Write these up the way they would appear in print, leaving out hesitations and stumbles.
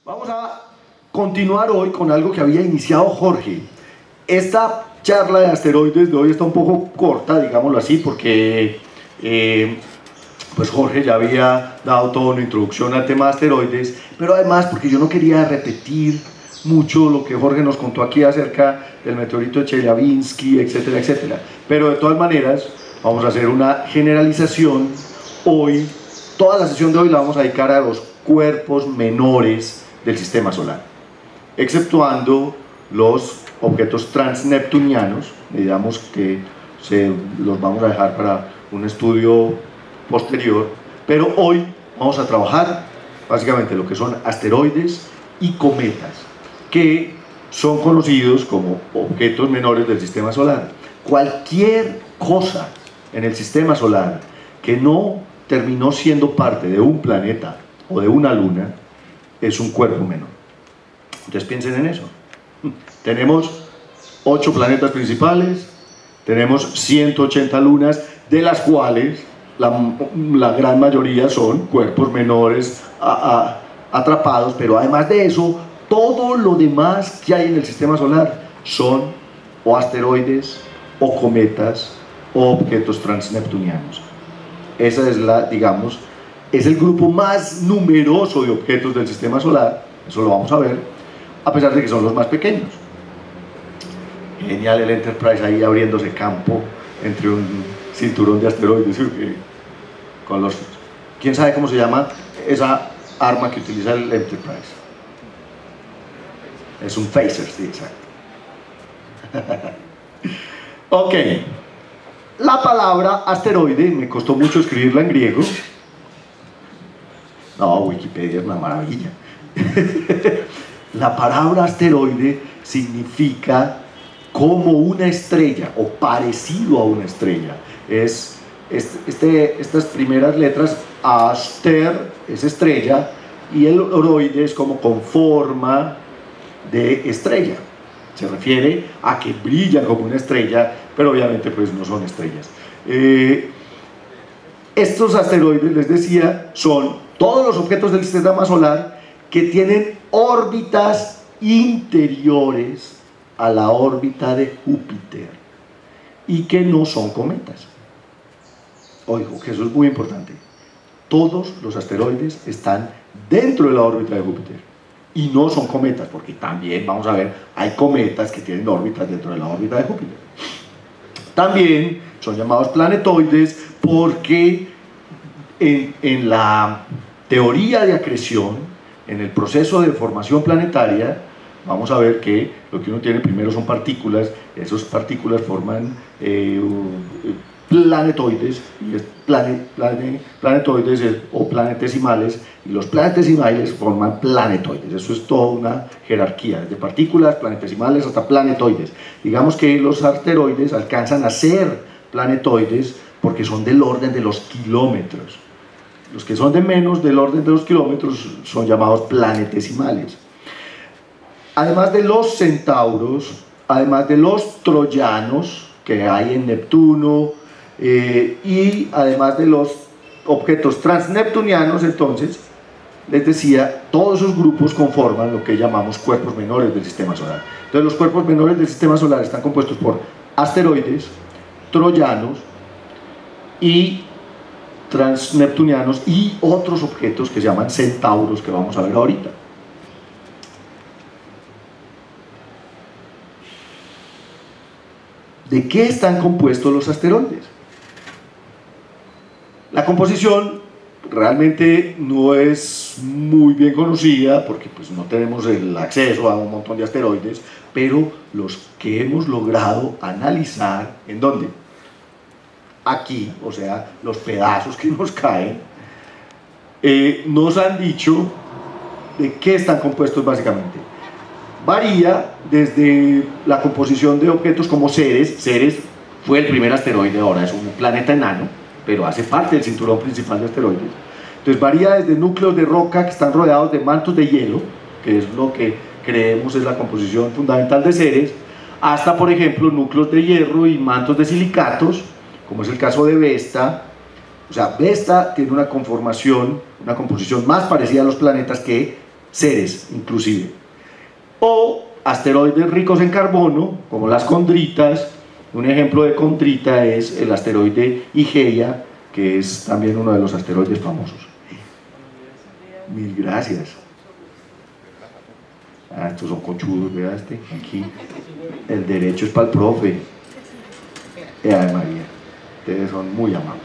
Vamos a continuar hoy con algo que había iniciado Jorge. Esta charla de asteroides de hoy está un poco corta, digámoslo así, porque pues Jorge ya había dado toda una introducción al tema de asteroides, pero además porque yo no quería repetir mucho lo que Jorge nos contó aquí acerca del meteorito de Chelyabinsk, etcétera, etcétera. Pero de todas maneras, vamos a hacer una generalización hoy. Toda la sesión de hoy la vamos a dedicar a los cuerpos menores del sistema solar, exceptuando los objetos transneptunianos, digamos que los vamos a dejar para un estudio posterior, pero hoy vamos a trabajar básicamente lo que son asteroides y cometas, que son conocidos como objetos menores del sistema solar. Cualquier cosa en el sistema solar que no terminó siendo parte de un planeta o de una luna es un cuerpo menor. Entonces piensen en eso. Tenemos 8 planetas principales, tenemos 180 lunas, de las cuales la gran mayoría son cuerpos menores atrapados, pero además de eso, todo lo demás que hay en el sistema solar son o asteroides, o cometas, o objetos transneptunianos. Esa es digamos, es el grupo más numeroso de objetos del sistema solar, eso lo vamos a ver, a pesar de que son los más pequeños. Genial el Enterprise ahí abriéndose campo entre un cinturón de asteroides, con los... ¿Quién sabe cómo se llama esa arma que utiliza el Enterprise? Es un phaser, sí, exacto. Ok. La palabra asteroide, me costó mucho escribirla en griego. No, Wikipedia es una maravilla. La palabra asteroide significa como una estrella o parecido a una estrella. Estas primeras letras, aster es estrella y el oroide es como con forma de estrella. Se refiere a que brillan como una estrella, pero obviamente pues no son estrellas. Estos asteroides, les decía, son todos los objetos del sistema solar que tienen órbitas interiores a la órbita de Júpiter y que no son cometas. Oigo, que eso es muy importante. Todos los asteroides están dentro de la órbita de Júpiter y no son cometas, porque también, vamos a ver, hay cometas que tienen órbitas dentro de la órbita de Júpiter. También son llamados planetoides porque en la teoría de acreción, en el proceso de formación planetaria, vamos a ver que lo que uno tiene primero son partículas, esas partículas forman planetoides, y planetoides o planetesimales, y los planetesimales forman planetoides. Eso es toda una jerarquía, desde partículas, planetesimales hasta planetoides. Digamos que los asteroides alcanzan a ser planetoides porque son del orden de los kilómetros. Los que son de menos del orden de los kilómetros son llamados planetesimales. Además de los centauros, además de los troyanos que hay en Neptuno, y además de los objetos transneptunianos, entonces, les decía, todos esos grupos conforman lo que llamamos cuerpos menores del sistema solar. Entonces los cuerpos menores del sistema solar están compuestos por asteroides, troyanos y transneptunianos y otros objetos que se llaman centauros, que vamos a ver ahorita. ¿De qué están compuestos los asteroides? La composición realmente no es muy bien conocida porque pues, no tenemos el acceso a un montón de asteroides, pero los que hemos logrado analizar, ¿en dónde? Aquí, o sea, los pedazos que nos caen, nos han dicho de qué están compuestos básicamente. Varía desde la composición de objetos como Ceres. Ceres fue el primer asteroide, ahora es un planeta enano, pero hace parte del cinturón principal de asteroides. Entonces varía desde núcleos de roca que están rodeados de mantos de hielo, que es lo que creemos es la composición fundamental de Ceres, hasta por ejemplo núcleos de hierro y mantos de silicatos, como es el caso de Vesta. O sea, Vesta tiene una conformación, una composición más parecida a los planetas que seres inclusive. O asteroides ricos en carbono, como las condritas. Un ejemplo de condrita es el asteroide Igeia, que es también uno de los asteroides famosos. Mil gracias. Ah, estos son conchudos, vea este, aquí. El derecho es para el profe. Ay, María, ustedes son muy amables.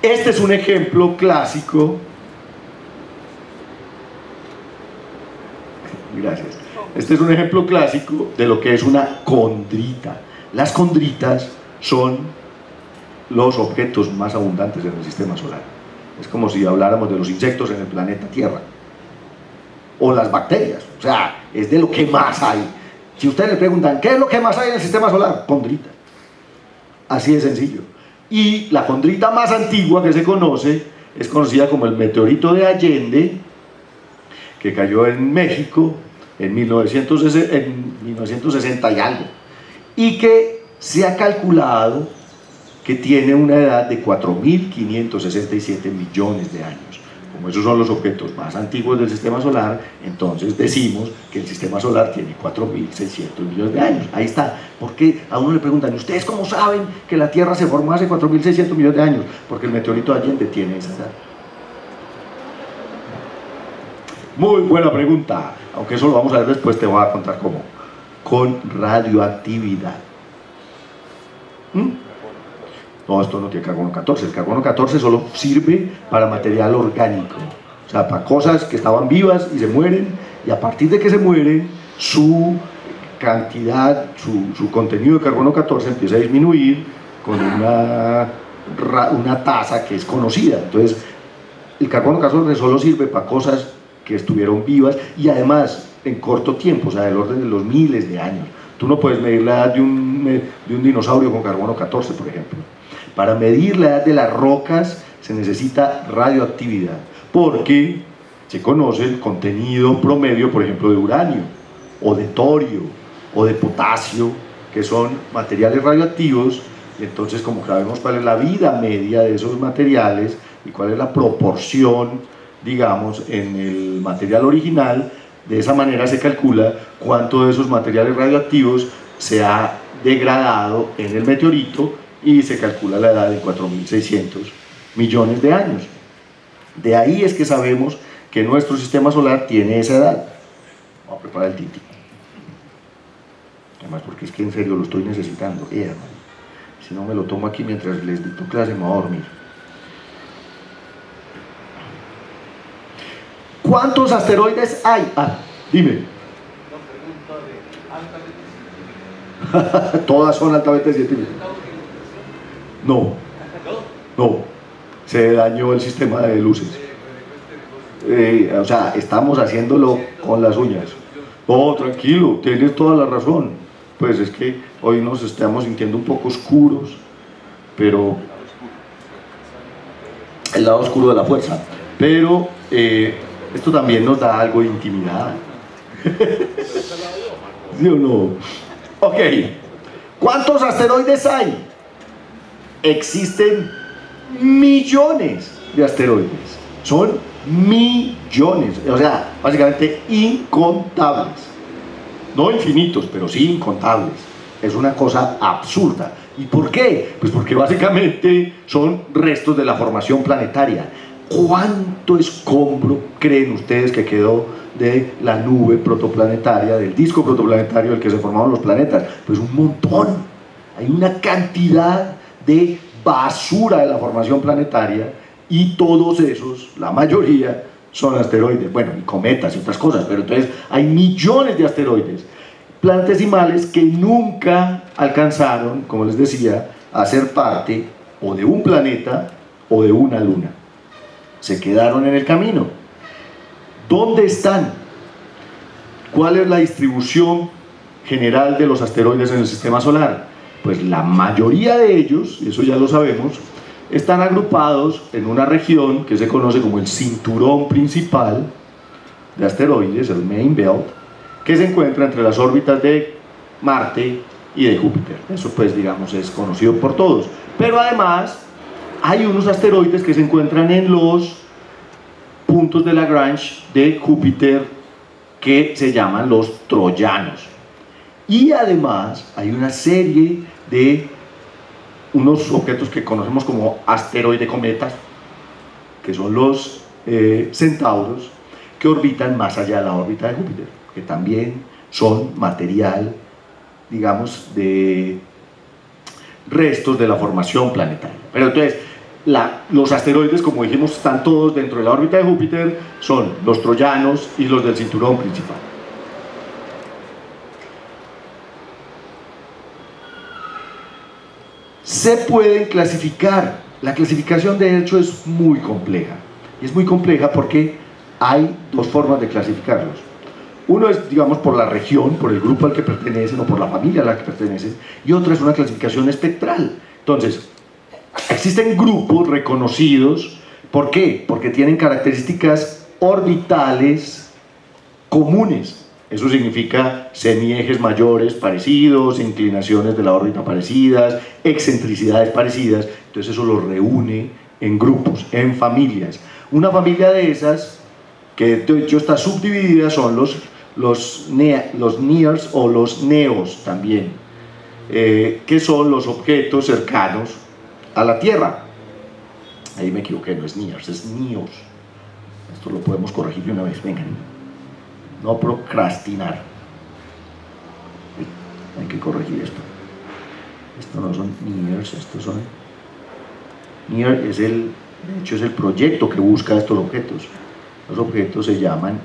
Este es un ejemplo clásico. Gracias. Este es un ejemplo clásico de lo que es una condrita. Las condritas son los objetos más abundantes en el sistema solar. Es como si habláramos de los insectos en el planeta Tierra. O las bacterias. O sea, es de lo que más hay. Si ustedes le preguntan, ¿qué es lo que más hay en el sistema solar? Condrita. Así de sencillo. Y la condrita más antigua que se conoce es conocida como el meteorito de Allende, que cayó en México en 1960 y algo, y que se ha calculado que tiene una edad de 4.567 millones de años. Como esos son los objetos más antiguos del sistema solar, entonces decimos que el sistema solar tiene 4.600 millones de años. Ahí está. Porque a uno le preguntan, ¿ustedes cómo saben que la Tierra se formó hace 4.600 millones de años? Porque el meteorito de Allende tiene esa edad. Muy buena pregunta, aunque eso lo vamos a ver después, te voy a contar cómo. Con radioactividad. No, esto no tiene carbono 14. El carbono 14 solo sirve para material orgánico, o sea, para cosas que estaban vivas y se mueren, y a partir de que se mueren, su cantidad, su contenido de carbono 14 empieza a disminuir con una tasa que es conocida. Entonces, el carbono 14 solo sirve para cosas que estuvieron vivas y además en corto tiempo, o sea, del orden de los miles de años. Tú no puedes medir la edad de un dinosaurio con carbono 14, por ejemplo. Para medir la edad de las rocas se necesita radioactividad, porque se conoce el contenido promedio, por ejemplo, de uranio, o de torio, o de potasio, que son materiales radioactivos, y entonces como sabemos cuál es la vida media de esos materiales y cuál es la proporción, digamos, en el material original, de esa manera se calcula cuánto de esos materiales radioactivos se ha degradado en el meteorito y se calcula la edad de 4.600 millones de años. De ahí es que sabemos que nuestro sistema solar tiene esa edad. Vamos a preparar el tinto. Además porque es que en serio lo estoy necesitando. Si no me lo tomo aquí mientras les dicto clase me voy a dormir. ¿Cuántos asteroides hay? Dime. Todas son altamente científicas. No, se dañó el sistema de luces. O sea, estamos haciéndolo con las uñas. Oh, tranquilo, tienes toda la razón. Pues es que hoy nos estamos sintiendo un poco oscuros, pero el lado oscuro de la fuerza. Pero esto también nos da algo de intimidad. ¿Sí o no? Ok, ¿cuántos asteroides hay? Existen millones de asteroides. Son millones, o sea, básicamente incontables. No infinitos, pero sí incontables. Es una cosa absurda. ¿Y por qué? Pues porque básicamente son restos de la formación planetaria. ¿Cuánto escombro creen ustedes que quedó de la nube protoplanetaria, del disco protoplanetario del que se formaron los planetas? Pues un montón. Hay una cantidad de basura de la formación planetaria y todos esos, la mayoría, son asteroides. Bueno, y cometas y otras cosas, pero entonces hay millones de asteroides planetesimales que nunca alcanzaron, como les decía, a ser parte o de un planeta o de una luna. Se quedaron en el camino. ¿Dónde están? ¿Cuál es la distribución general de los asteroides en el sistema solar? Pues la mayoría de ellos, y eso ya lo sabemos, están agrupados en una región que se conoce como el cinturón principal de asteroides, el Main Belt, que se encuentra entre las órbitas de Marte y de Júpiter. Eso pues digamos es conocido por todos. Pero además hay unos asteroides que se encuentran en los puntos de Lagrange de Júpiter que se llaman los troyanos. Y además hay una serie de unos objetos que conocemos como asteroide cometas, que son los centauros, que orbitan más allá de la órbita de Júpiter, que también son material, digamos, de restos de la formación planetaria. Pero entonces, los asteroides, como dijimos, están todos dentro de la órbita de Júpiter, son los troyanos y los del cinturón principal. Se pueden clasificar. La clasificación, de hecho, es muy compleja. Y es muy compleja porque hay dos formas de clasificarlos. Uno es, digamos, por la región, por el grupo al que pertenecen o por la familia a la que pertenecen, y otra es una clasificación espectral. Entonces, existen grupos reconocidos. ¿Por qué? Porque tienen características orbitales comunes. Eso significa semiejes mayores parecidos, inclinaciones de la órbita parecidas, excentricidades parecidas. Entonces eso los reúne en grupos, en familias. Una familia de esas, que de hecho está subdividida, son los NEARS o los NEOS también, que son los objetos cercanos a la Tierra. Ahí me equivoqué, no es NEARS, es NEOS. Esto lo podemos corregir de una vez, vengan. No procrastinar. Hay que corregir esto. Estos no son NEARS, estos son... NEAR es de hecho es el proyecto que busca estos objetos. Los objetos se llaman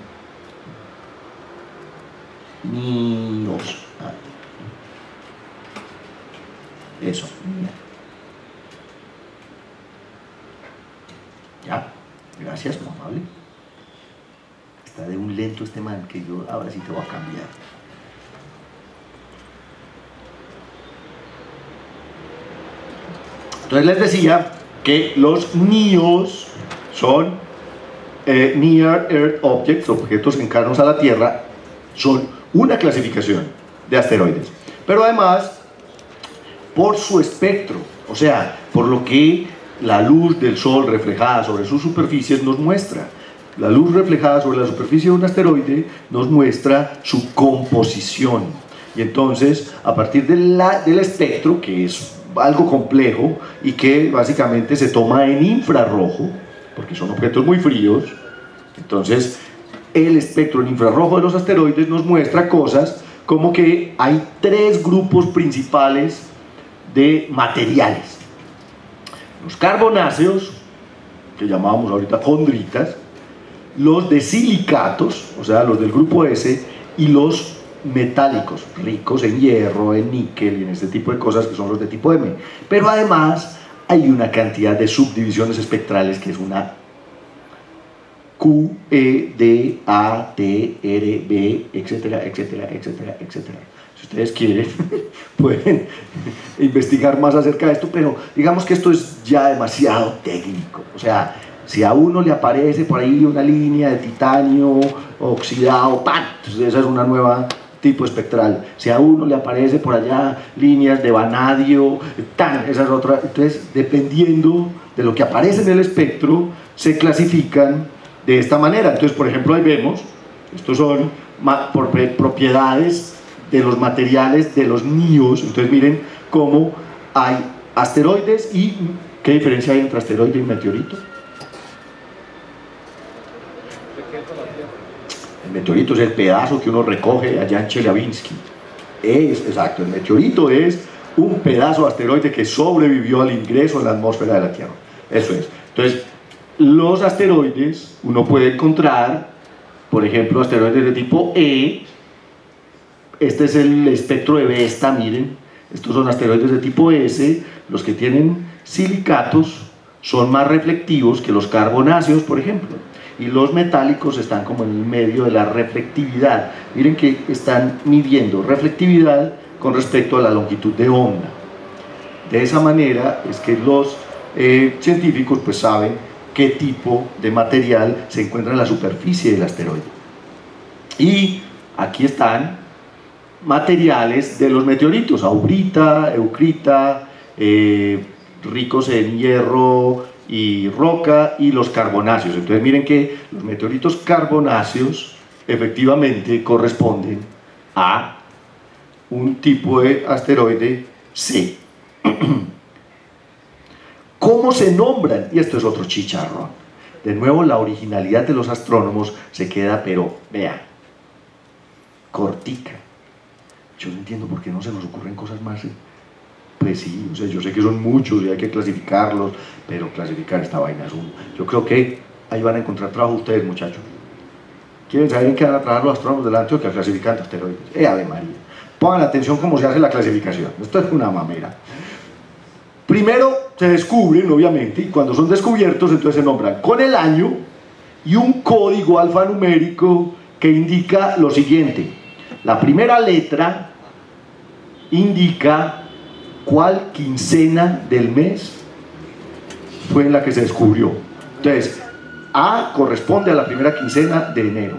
NEOS. Eso. Ya, gracias, muy amable. Está de un lento este man, que yo ahora sí te voy a cambiar. Entonces les decía que los NEOS son Near Earth Objects, objetos cercanos a la Tierra, son una clasificación de asteroides. Pero además, por su espectro, o sea, por lo que la luz del Sol reflejada sobre sus superficies nos muestra. La luz reflejada sobre la superficie de un asteroide nos muestra su composición. Y entonces, a partir del espectro, que es algo complejo y que básicamente se toma en infrarrojo, porque son objetos muy fríos, entonces el espectro en infrarrojo de los asteroides nos muestra cosas como que hay tres grupos principales de materiales. Los carbonáceos, que llamábamos ahorita condritas, los de silicatos, o sea, los del grupo S, y los metálicos, ricos en hierro, en níquel y en este tipo de cosas, que son los de tipo M. Pero además hay una cantidad de subdivisiones espectrales que es una Q, E, D, A, T, R, B, etcétera, etcétera, etcétera, etcétera. Si ustedes quieren, pueden investigar más acerca de esto, pero digamos que esto es ya demasiado técnico. O sea, si a uno le aparece por ahí una línea de titanio oxidado, ¡pam!, entonces esa es una nueva tipo espectral. Si a uno le aparece por allá líneas de vanadio, ¡tan!, esa es otra. Entonces, dependiendo de lo que aparece en el espectro, se clasifican de esta manera. Entonces, por ejemplo, ahí vemos, estos son propiedades de los materiales de los NEOS. Entonces miren cómo hay asteroides y qué diferencia hay entre asteroide y meteorito. El meteorito es el pedazo que uno recoge allá en Chelyabinsk. Exacto, el meteorito es un pedazo de asteroide que sobrevivió al ingreso en la atmósfera de la Tierra. Eso es. Entonces, los asteroides, uno puede encontrar, por ejemplo, asteroides de tipo E. Este es el espectro de Vesta, miren. Estos son asteroides de tipo S. Los que tienen silicatos son más reflectivos que los carbonáceos, por ejemplo. Y los metálicos están como en el medio de la reflectividad. Miren que están midiendo reflectividad con respecto a la longitud de onda. De esa manera es que los científicos pues saben qué tipo de material se encuentra en la superficie del asteroide. Y aquí están materiales de los meteoritos: aurita, eucrita, ricos en hierro, y roca y los carbonáceos. Entonces miren que los meteoritos carbonáceos efectivamente corresponden a un tipo de asteroide C. ¿Cómo se nombran? Y esto es otro chicharrón. De nuevo la originalidad de los astrónomos se queda, pero vea, cortica. Yo no entiendo por qué no se nos ocurren cosas más. Pues sí, o sea, yo sé que son muchos y hay que clasificarlos, pero clasificar esta vaina es un... Yo creo que ahí van a encontrar trabajo ustedes, muchachos. ¿Quieren saber en qué van a trabajar los astrónomos de la Antioquia clasificando asteroides? Ave María. Pongan atención cómo se hace la clasificación. Esto es una mamera. Primero se descubren, obviamente, y cuando son descubiertos, entonces se nombran con el año y un código alfanumérico que indica lo siguiente. La primera letra indica cuál quincena del mes fue en la que se descubrió. Entonces, A corresponde a la primera quincena de enero,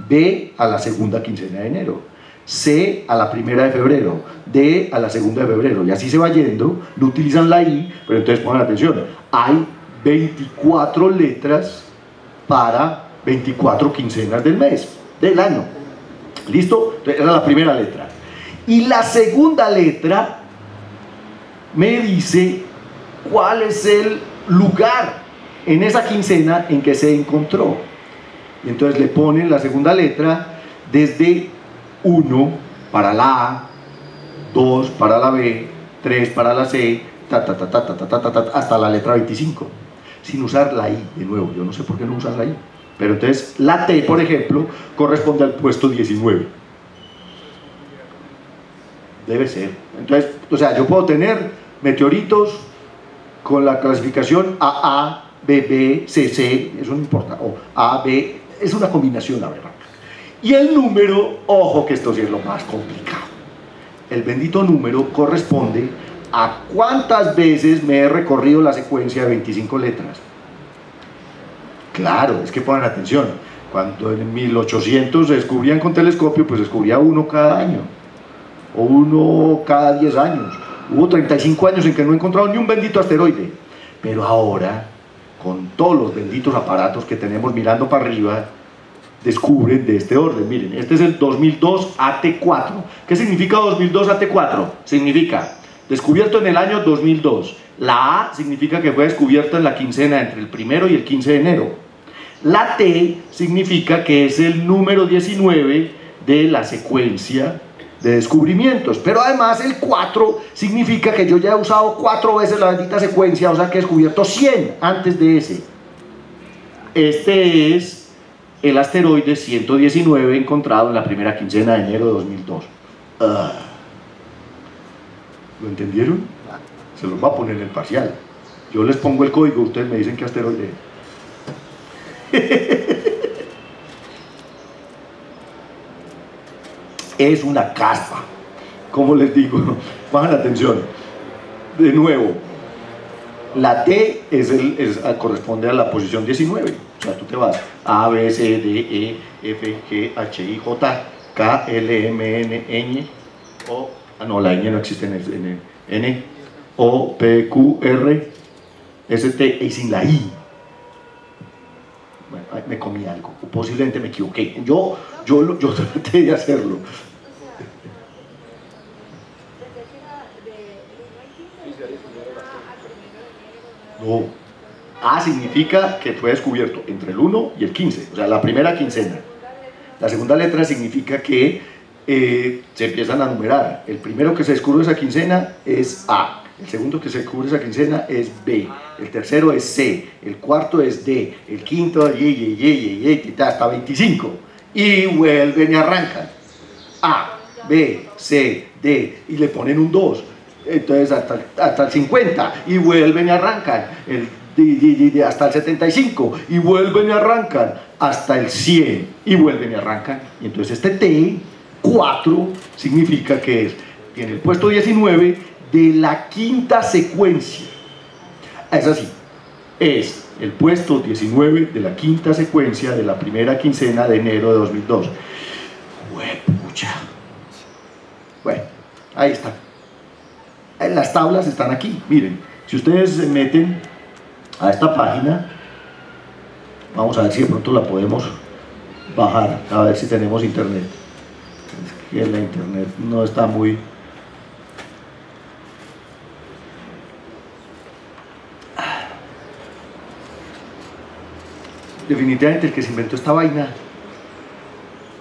B a la segunda quincena de enero, C a la primera de febrero, D a la segunda de febrero, y así se va yendo. No utilizan la I, pero entonces pongan atención, hay 24 letras para 24 quincenas del mes, del año. ¿Listo? Entonces, era la primera letra. Y la segunda letra me dice cuál es el lugar en esa quincena en que se encontró. Y entonces le ponen la segunda letra desde 1 para la A, 2 para la B, 3 para la C, hasta la letra 25, sin usar la I de nuevo. Yo no sé por qué no usan la I, pero entonces la T, por ejemplo, corresponde al puesto 19. Debe ser. Entonces, o sea, yo puedo tener meteoritos con la clasificación AA, BB, CC, eso no importa, o AB, es una combinación, la verdad. Y el número, ojo que esto sí es lo más complicado. El bendito número corresponde a cuántas veces me he recorrido la secuencia de 25 letras. Claro, es que pongan atención, cuando en 1800 se descubrían con telescopio, pues descubría uno cada año, o uno cada 10 años. Hubo 35 años en que no he encontrado ni un bendito asteroide, pero ahora, con todos los benditos aparatos que tenemos mirando para arriba, descubren de este orden. Miren, este es el 2002 AT4. ¿Qué significa 2002 AT4? Significa descubierto en el año 2002. La A significa que fue descubierto en la quincena entre el 1 y el 15 de enero. La T significa que es el número 19 de la secuencia de descubrimientos, pero además el 4 significa que yo ya he usado 4 veces la bendita secuencia, o sea que he descubierto 100 antes de ese. Este es el asteroide 119 encontrado en la primera quincena de enero de 2002. ¿Lo entendieron? Se los va a poner en el parcial. Yo les pongo el código, ustedes me dicen qué asteroide es. Es una caspa, como les digo. Pongan atención. De nuevo, la T corresponde a la posición 19. O sea, tú te vas A, B, C, D, E, F, G, H, I, J, K, L, M, N, Ñ, O. No, la Ñ no existe en el N, O, P, Q, R, S, T, y sin la I. Bueno, me comí algo, posiblemente me equivoqué. Yo traté de hacerlo. No. A significa que fue descubierto entre el 1 y el 15, o sea, la primera quincena. La segunda letra significa que se empiezan a numerar. El primero que se descubre esa quincena es A. El segundo que se descubre esa quincena es B, el tercero es C, el cuarto es D, el quinto hasta 25, y vuelven y arrancan A, B, C, D, y le ponen un 2, entonces hasta el 50, y vuelven y arrancan hasta el 75, y vuelven y arrancan hasta el 100, y vuelven y arrancan. Y entonces este T4 significa que tiene el puesto 19 de la quinta secuencia. Es así, es el puesto 19 de la quinta secuencia de la primera quincena de enero de 2002. ¡Huepucha! Bueno, ahí está. Las tablas están aquí, miren, si ustedes se meten a esta página. Vamos a ver si de pronto la podemos bajar, a ver si tenemos internet. Es que la internet no está muy... Definitivamente el que se inventó esta vaina,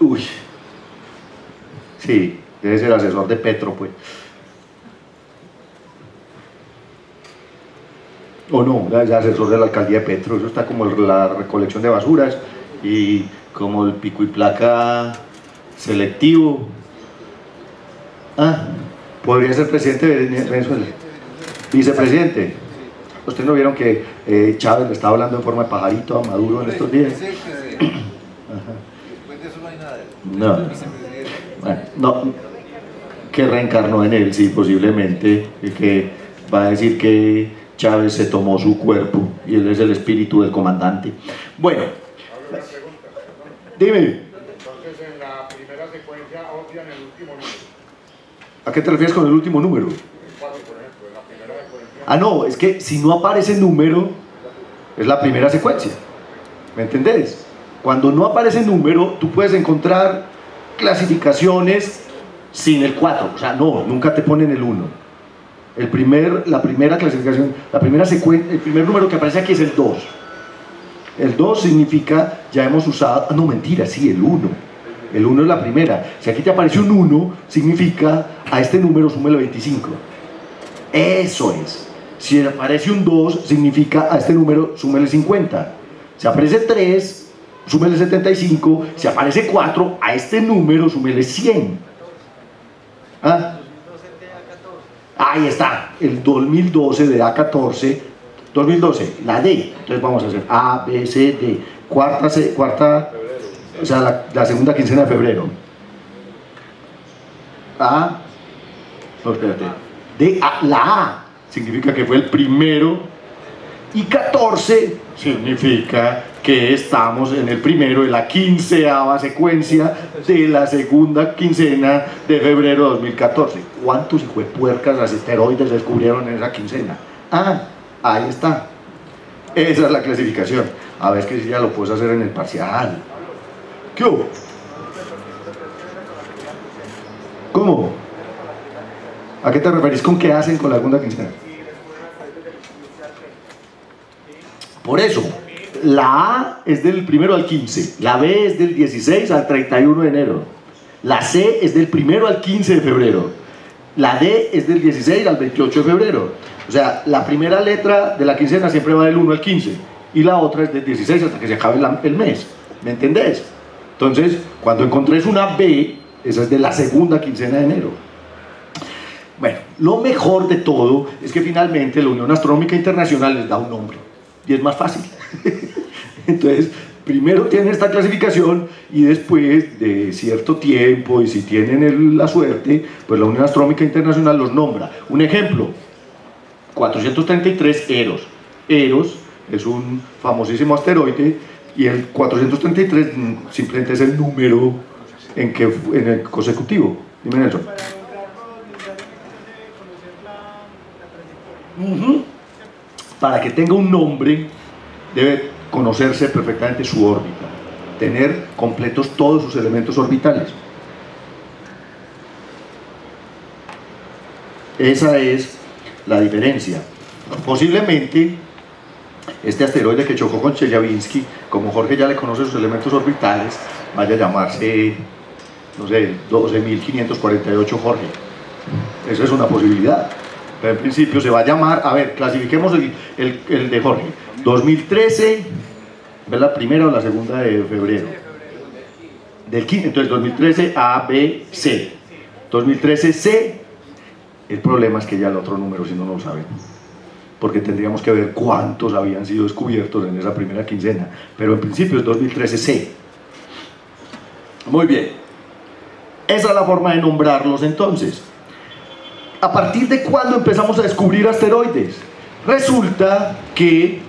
uy, sí, debe ser asesor de Petro, pues. O no, es asesor de la alcaldía de Petro. Eso está como la recolección de basuras y como el pico y placa selectivo. Ah, podría ser presidente de Venezuela, vicepresidente. ¿Ustedes no vieron que Chávez le estaba hablando en forma de pajarito a Maduro en estos días? Sí, después de eso no hay nada. No. Bueno, no, que reencarnó en él, sí, posiblemente, que va a decir que Chávez se tomó su cuerpo y él es el espíritu del comandante. Bueno, dime. Entonces en la primera secuencia obvian el último número. ¿A qué te refieres con el último número? El 4, por ejemplo, en la primera secuencia. Ah, no, es que si no aparece número, es la primera secuencia. ¿Me entendés? Cuando no aparece número, tú puedes encontrar clasificaciones sin el 4. O sea, no, nunca te ponen el 1. La primera clasificación, la primera secuencia, el primer número que aparece aquí es el 2. El 2 significa, ya hemos usado, no, mentira, sí, el 1. El 1 es la primera. Si aquí te aparece un 1, significa, a este número súmele 25. Eso es. Si aparece un 2, significa, a este número súmele 50. Si aparece 3, súmele 75. Si aparece 4, a este número súmele 100. ¿Ah? Ahí está, el 2012 de A14, 2012, la D. Entonces vamos a hacer A, B, C, D, cuarta, o sea, la segunda quincena de febrero. A, no, espérate, D, A, la A significa que fue el primero, y 14 significa que estamos en el primero de la 15ª secuencia de la segunda quincena de febrero de 2014. ¿Cuántos hijuepuercas asteroides descubrieron en esa quincena? Ah, ahí está. Esa es la clasificación. A ver, es que si ya lo puedes hacer en el parcial. ¿Qué hubo? ¿Cómo? ¿A qué te referís con qué hacen con la segunda quincena? Por eso, la A es del 1 al 15, la B es del 16 al 31 de enero, la C es del 1 al 15 de febrero, la D es del 16 al 28 de febrero. O sea, la primera letra de la quincena siempre va del 1 al 15 y la otra es del 16 hasta que se acabe el mes. ¿Me entendés? Entonces, cuando encontres una B, esa es de la segunda quincena de enero. Bueno, lo mejor de todo es que finalmente la Unión Astronómica Internacional les da un nombre y es más fácil. Entonces, primero tienen esta clasificación y después de cierto tiempo, y si tienen la suerte, pues la Unión Astronómica Internacional los nombra. Un ejemplo, 433 Eros. Eros es un famosísimo asteroide y el 433 simplemente es el número en el consecutivo. Dime, Nelson. Para que tenga un nombre debe conocerse perfectamente su órbita, tener completos todos sus elementos orbitales. Esa es la diferencia. Posiblemente este asteroide que chocó con Chelyabinsk, como Jorge ya le conoce sus elementos orbitales, vaya a llamarse, no sé, 12.548 Jorge. Esa es una posibilidad. Pero en principio se va a llamar, a ver, clasifiquemos el de Jorge. 2013, ¿ves la primera o la segunda de febrero? Del 15, entonces 2013 A, B, C. 2013 C. El problema es que ya el otro número si no lo saben, porque tendríamos que ver cuántos habían sido descubiertos en esa primera quincena, pero en principio es 2013 C. Muy bien, esa es la forma de nombrarlos entonces. ¿A partir de cuándo empezamos a descubrir asteroides? Resulta que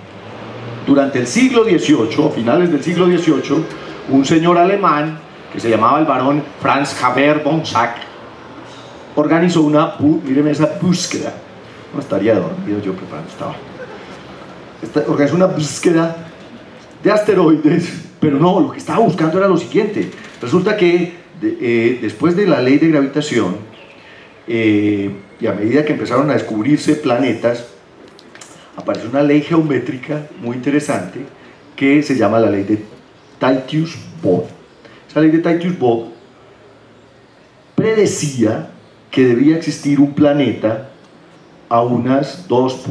durante el siglo XVIII, a finales del siglo XVIII, un señor alemán que se llamaba el barón Franz Xaver von Zach organizó míreme esa búsqueda. No estaría dormido yo preparando, estaba. organizó una búsqueda de asteroides, pero no, lo que estaba buscando era lo siguiente. Resulta que después de la ley de gravitación, y a medida que empezaron a descubrirse planetas, apareció una ley geométrica muy interesante que se llama la ley de Titius-Bode. Esa ley de Titius-Bode predecía que debía existir un planeta a unas 2.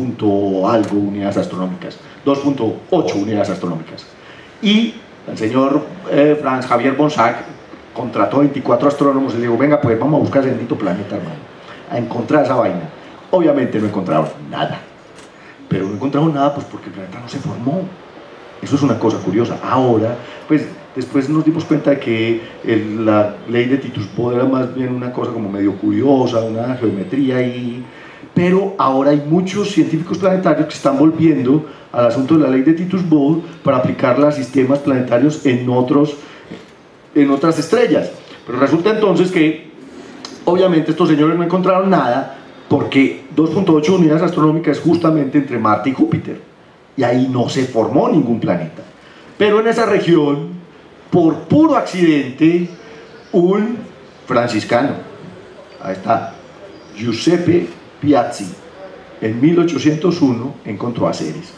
Algo unidades astronómicas, 2.8 unidades astronómicas. Y el señor Franz Javier Bonsack contrató 24 astrónomos y le dijo, venga, pues vamos a buscar ese bendito planeta, hermano, a encontrar esa vaina. Obviamente no encontraron nada, pero no encontraron nada pues porque el planeta no se formó. Eso es una cosa curiosa. Ahora, pues después nos dimos cuenta de que la ley de Titius-Bode era más bien una cosa como medio curiosa, una geometría ahí, pero ahora hay muchos científicos planetarios que están volviendo al asunto de la ley de Titius-Bode para aplicarla a sistemas planetarios en otras estrellas. Pero resulta entonces que obviamente estos señores no encontraron nada porque 2.8 unidades astronómicas es justamente entre Marte y Júpiter, y ahí no se formó ningún planeta. Pero en esa región, por puro accidente, un franciscano, ahí está, Giuseppe Piazzi, en 1801 encontró a Ceres.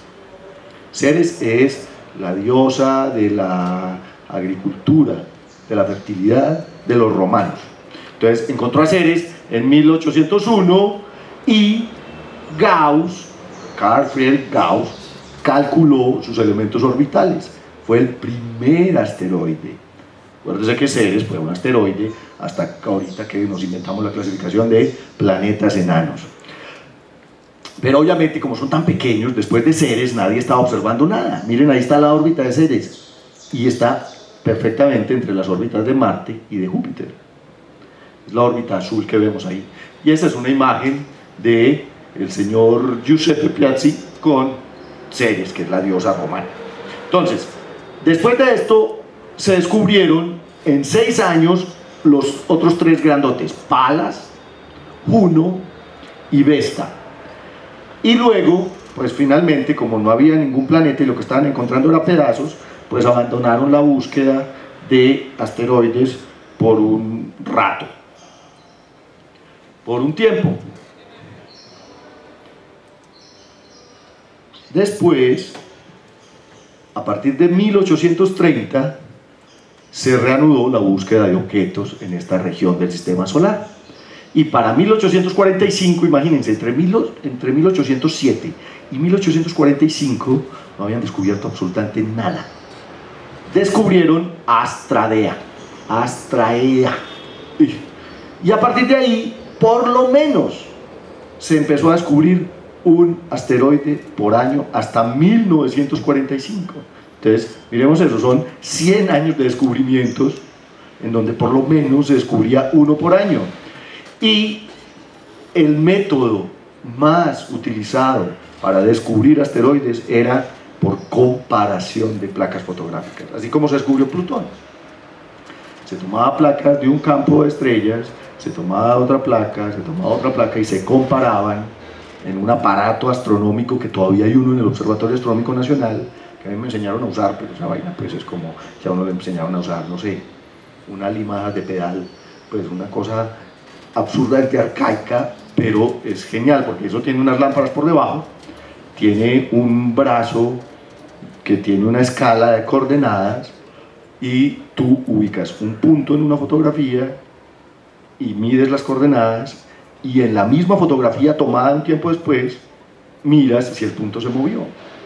Ceres es la diosa de la agricultura, de la fertilidad de los romanos. Entonces encontró a Ceres en 1801 y Gauss, Carl Friedrich Gauss, calculó sus elementos orbitales. Fue el primer asteroide. Acuérdense que Ceres fue un asteroide hasta ahorita que nos inventamos la clasificación de planetas enanos. Pero obviamente, como son tan pequeños, después de Ceres nadie estaba observando nada. Miren, ahí está la órbita de Ceres y está perfectamente entre las órbitas de Marte y de Júpiter. Es la órbita azul que vemos ahí. Y esta es una imagen de el señor Giuseppe Piazzi con Ceres, que es la diosa romana. Entonces, después de esto se descubrieron en 6 años los otros 3 grandotes, Palas, Juno y Vesta. Y luego, pues finalmente, como no había ningún planeta y lo que estaban encontrando era pedazos, pues abandonaron la búsqueda de asteroides por un rato, por un tiempo. Después, a partir de 1830, se reanudó la búsqueda de objetos en esta región del sistema solar. Y para 1845, imagínense, entre 1807 y 1845 no habían descubierto absolutamente nada. Descubrieron Astraea. Y a partir de ahí, por lo menos, se empezó a descubrir un asteroide por año hasta 1945. Entonces, miremos eso, son 100 años de descubrimientos en donde por lo menos se descubría uno por año. Y el método más utilizado para descubrir asteroides era por comparación de placas fotográficas, así como se descubrió Plutón. Se tomaba placas de un campo de estrellas, se tomaba otra placa, se tomaba otra placa y se comparaban en un aparato astronómico que todavía hay uno en el Observatorio Astronómico Nacional, que a mí me enseñaron a usar, pero esa vaina pues es como si a uno le enseñaron a usar, no sé, una limadas de pedal, pues una cosa absurdamente arcaica, pero es genial porque eso tiene unas lámparas por debajo, tiene un brazo que tiene una escala de coordenadas y tú ubicas un punto en una fotografía y mides las coordenadas y en la misma fotografía tomada un tiempo después miras si el punto se movió.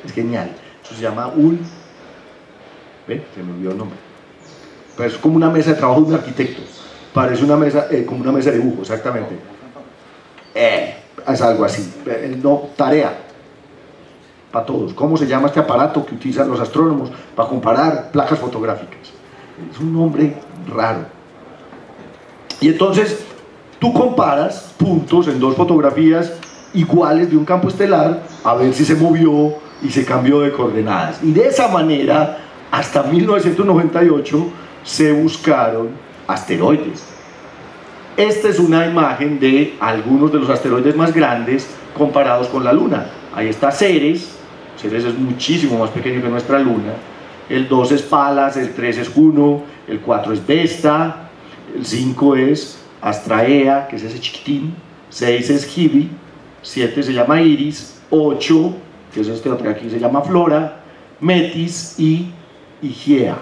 Es genial. Eso se llama ¿ve? Se me olvidó el nombre, pero es como una mesa de trabajo de un arquitecto. Parece una mesa, como una mesa de dibujo, exactamente. Es algo así. No, tarea para todos. ¿Cómo se llama este aparato que utilizan los astrónomos para comparar placas fotográficas? Es un nombre raro. Y entonces tú comparas puntos en 2 fotografías iguales de un campo estelar a ver si se movió y se cambió de coordenadas. Y de esa manera, hasta 1998 se buscaron asteroides. Esta es una imagen de algunos de los asteroides más grandes comparados con la Luna. Ahí está Ceres, Ceres es muchísimo más pequeño que nuestra luna. El 2 es Palas, el 3 es Juno, el 4 es Vesta, el 5 es Astraea, que es ese chiquitín, 6 es Gibe, 7 se llama Iris, 8, que es este otro que aquí se llama Flora, Metis y Higea.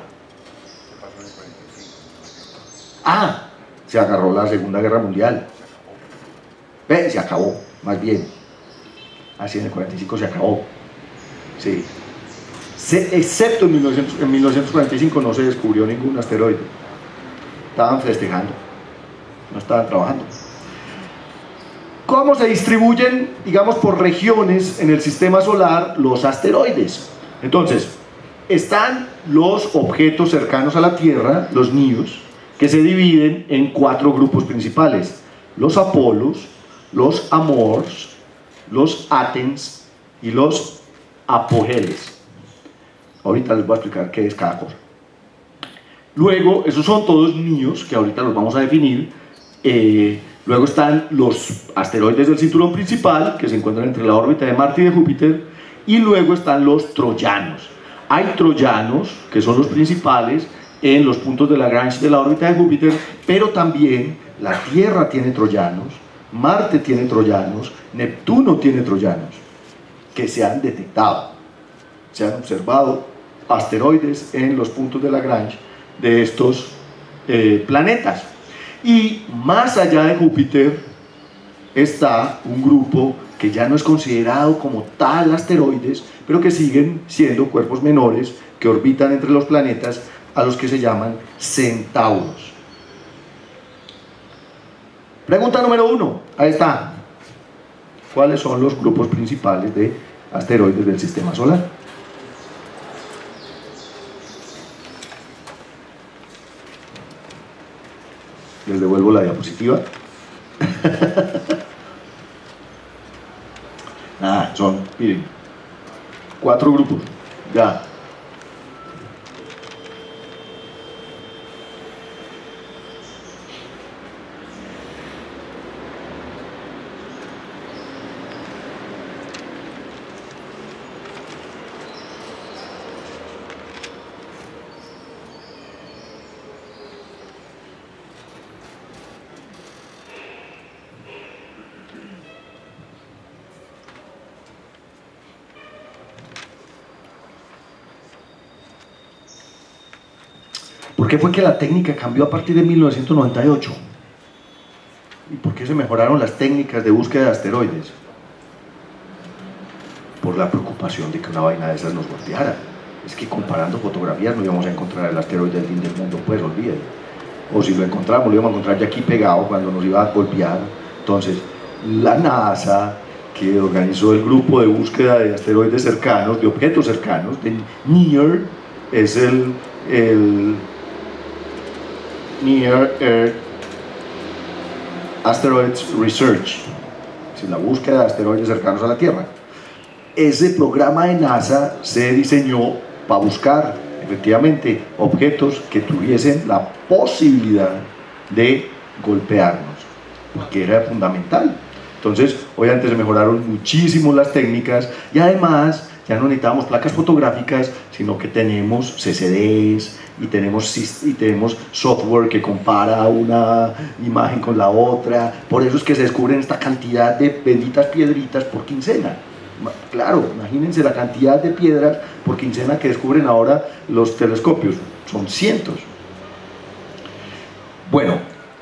Ah, se agarró la Segunda Guerra Mundial. Se acabó, más bien. Así en el 45 se acabó. Sí. Excepto en 1945 no se descubrió ningún asteroide. Estaban festejando, no estaban trabajando. ¿Cómo se distribuyen, digamos, por regiones en el sistema solar los asteroides? Entonces, están los objetos cercanos a la Tierra, los NEOs, que se dividen en 4 grupos principales: los Apolos, los Amors, los Athens y los Apogeles. Ahorita les voy a explicar qué es cada cosa. Luego, esos son todos NEOs, que ahorita los vamos a definir. Luego están los asteroides del cinturón principal, que se encuentran entre la órbita de Marte y de Júpiter. Y luego están los troyanos. Hay troyanos, que son los principales, en los puntos de Lagrange de la órbita de Júpiter, pero también la Tierra tiene troyanos, Marte tiene troyanos, Neptuno tiene troyanos, que se han detectado. Se han observado asteroides en los puntos de Lagrange de estos planetas. Y más allá de Júpiter está un grupo que ya no es considerado como tal asteroides, pero que siguen siendo cuerpos menores que orbitan entre los planetas, a los que se llaman centauros. Pregunta número 1, ahí está. ¿Cuáles son los grupos principales de asteroides del sistema solar? Les devuelvo la diapositiva. Son, miren, 4 grupos, ya. ¿Por qué fue que la técnica cambió a partir de 1998? ¿Y por qué se mejoraron las técnicas de búsqueda de asteroides? Por la preocupación de que una vaina de esas nos golpeara. Es que comparando fotografías no íbamos a encontrar el asteroide del fin del mundo, pues olvídate. O si lo encontramos, lo íbamos a encontrar ya aquí pegado cuando nos iba a golpear. Entonces, la NASA, que organizó el grupo de búsqueda de asteroides cercanos, de objetos cercanos, de NEAR, es el Near Earth Asteroids Research, es la búsqueda de asteroides cercanos a la Tierra. Ese programa de NASA se diseñó para buscar efectivamente objetos que tuviesen la posibilidad de golpearnos, porque era fundamental. Entonces, obviamente se mejoraron muchísimo las técnicas y además ya no necesitamos placas fotográficas, sino que tenemos CCDs y tenemos software que compara una imagen con la otra. Por eso es que se descubren esta cantidad de benditas piedritas por quincena. Claro, imagínense la cantidad de piedras por quincena que descubren ahora los telescopios, son cientos. Bueno,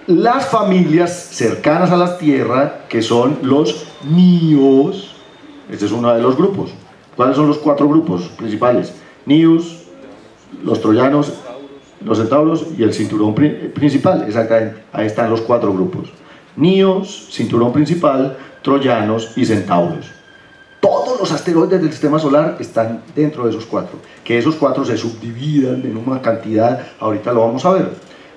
las familias cercanas a la Tierra, que son los NEOs, este es uno de los grupos. ¿Cuáles son los 4 grupos principales? NEOs, los troyanos, los centauros y el cinturón principal. Exactamente, ahí están los 4 grupos: NEOs, cinturón principal, troyanos y centauros. Todos los asteroides del sistema solar están dentro de esos 4. Que esos 4 se subdividan en una cantidad, ahorita lo vamos a ver.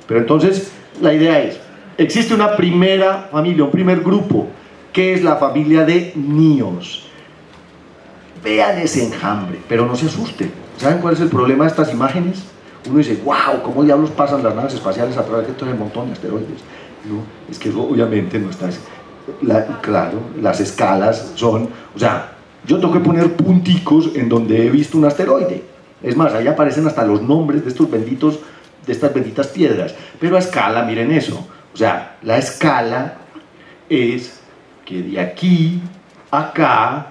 Pero entonces, la idea es, existe una primera familia, un primer grupo, que es la familia de NEOs. Vean ese enjambre, pero no se asusten. ¿Saben cuál es el problema de estas imágenes? Uno dice, wow, ¿cómo diablos pasan las naves espaciales a través de todo ese montón de asteroides? No, es que eso obviamente no está... claro, las escalas son... O sea, Yo tengo que poner punticos en donde he visto un asteroide. Es más, ahí aparecen hasta los nombres de estos benditos, de estas benditas piedras. Pero a escala, miren eso. O sea, la escala es que de aquí a acá,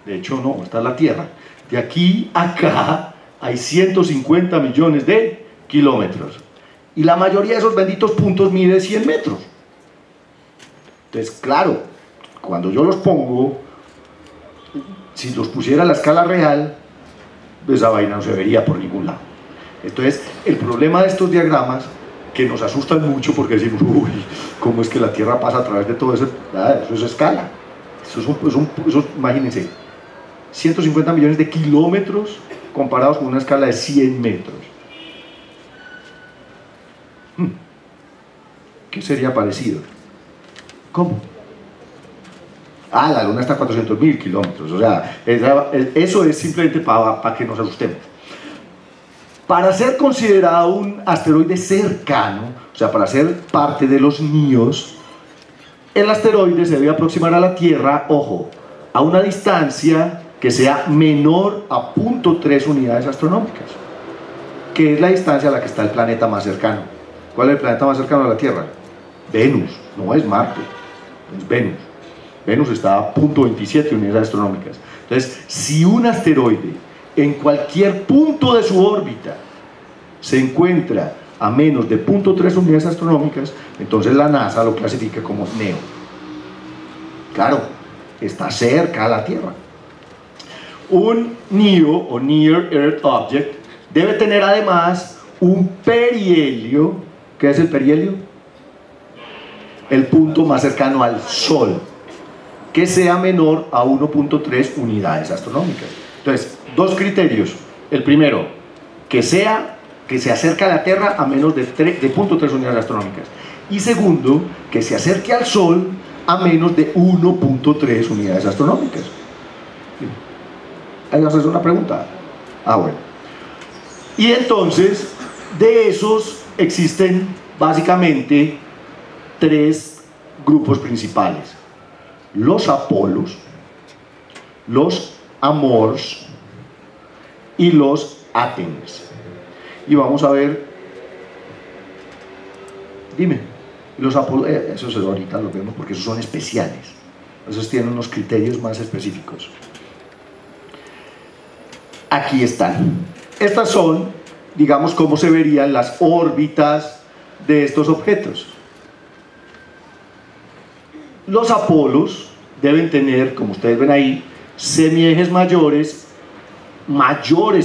de hecho no, esta es la Tierra, de aquí a acá hay 150 millones de kilómetros. Y la mayoría de esos benditos puntos mide 100 metros. Entonces, claro, cuando yo los pongo, si los pusiera a la escala real, esa vaina no se vería por ningún lado. Entonces, el problema de estos diagramas, que nos asustan mucho porque decimos, uy, ¿cómo es que la Tierra pasa a través de todo eso? Eso es escala. Eso, imagínense, 150 millones de kilómetros comparados con una escala de 100 metros. ¿Qué sería parecido? ¿Cómo? La Luna está a 400.000 kilómetros. O sea, eso es simplemente para que nos asustemos. Para ser considerado un asteroide cercano, o sea, para ser parte de los NEOs, el asteroide se debe aproximar a la Tierra, ojo, a una distancia que sea menor a 0.3 unidades astronómicas, que es la distancia a la que está el planeta más cercano. ¿Cuál es el planeta más cercano a la Tierra? Venus, no es Marte, es Venus. Venus está a 0.27 unidades astronómicas. Entonces, si un asteroide en cualquier punto de su órbita se encuentra a menos de 0.3 unidades astronómicas, entonces la NASA lo clasifica como NEO. Claro, está cerca a la Tierra. Un NEO o Near Earth Object debe tener además un perihelio. ¿Qué es el perihelio? El punto más cercano al Sol, que sea menor a 1.3 unidades astronómicas. Entonces, dos criterios. El primero, que se acerque a la Tierra a menos de 0.3 unidades astronómicas. Y segundo, que se acerque al Sol a menos de 1.3 unidades astronómicas. Ahí vas a hacer una pregunta. Bueno. Y entonces, de esos existen básicamente tres grupos principales: los Apolos, los Amors y los Athens. Y vamos a ver, dime, los Apolos, esos ahorita los vemos porque esos son especiales, esos tienen unos criterios más específicos. Aquí están. Estas son, digamos, cómo se verían las órbitas de estos objetos. Los Apolos deben tener, como ustedes ven ahí, semiejes mayores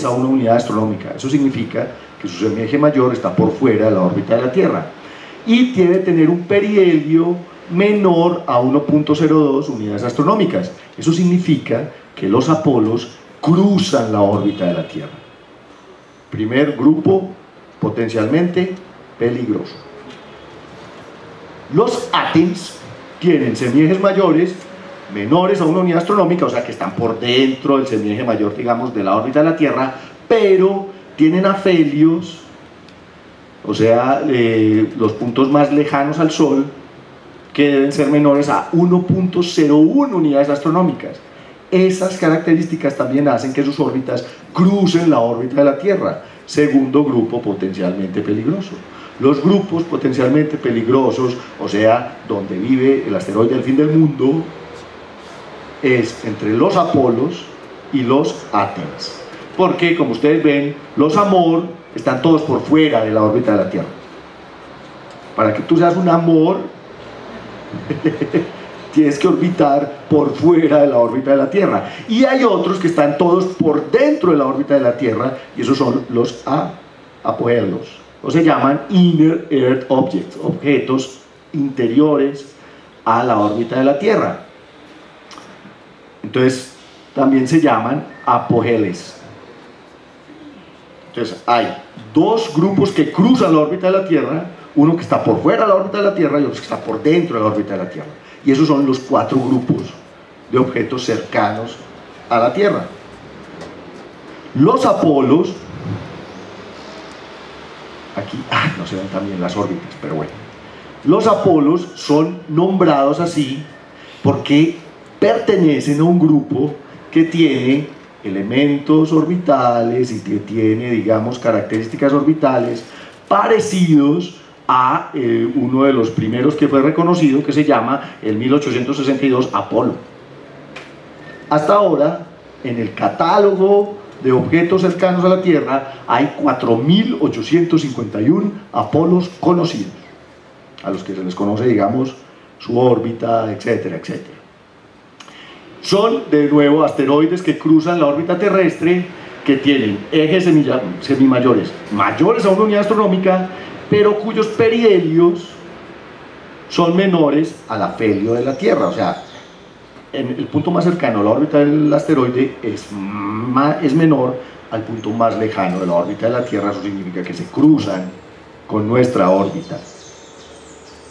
a una unidad astronómica. Eso significa que su semieje mayor está por fuera de la órbita de la Tierra. Y debe tener un perihelio menor a 1.02 unidades astronómicas. Eso significa que los Apolos cruzan la órbita de la Tierra. Primer grupo, potencialmente peligroso. Los Athens tienen semiejes mayores menores a una unidad astronómica, o sea que están por dentro del semieje mayor, digamos, de la órbita de la Tierra, pero tienen afelios, o sea, los puntos más lejanos al Sol, que deben ser menores a 1.01 unidades astronómicas. Esas características también hacen que sus órbitas crucen la órbita de la Tierra. Segundo grupo potencialmente peligroso. Los grupos potencialmente peligrosos, o sea, donde vive el asteroide del fin del mundo, es entre los Apolos y los Athens. Porque, como ustedes ven, los Amor están todos por fuera de la órbita de la Tierra. Para que tú seas un Amor, tienes que orbitar por fuera de la órbita de la Tierra. Y hay otros que están todos por dentro de la órbita de la Tierra, y esos son los apohelos, o se llaman Inner Earth Objects, objetos interiores a la órbita de la Tierra. Entonces, también se llaman apogeles. Entonces, hay dos grupos que cruzan la órbita de la Tierra, uno que está por fuera de la órbita de la Tierra y otro que está por dentro de la órbita de la Tierra. Y esos son los cuatro grupos de objetos cercanos a la Tierra. Los Apolos, aquí, no se ven también las órbitas, pero bueno. Los Apolos son nombrados así porque pertenecen a un grupo que tiene elementos orbitales y que tiene, digamos, características orbitales parecidos a uno de los primeros que fue reconocido, que se llama el 1862 Apolo. Hasta ahora, en el catálogo de objetos cercanos a la Tierra, hay 4.851 Apolos conocidos, a los que se les conoce, digamos, su órbita, etcétera, etcétera. Son, de nuevo, asteroides que cruzan la órbita terrestre, que tienen ejes semimayores, mayores a una unidad astronómica, pero cuyos perihelios son menores al afelio de la Tierra. O sea, en el punto más cercano a la órbita del asteroide es menor al punto más lejano de la órbita de la Tierra. Eso significa que se cruzan con nuestra órbita,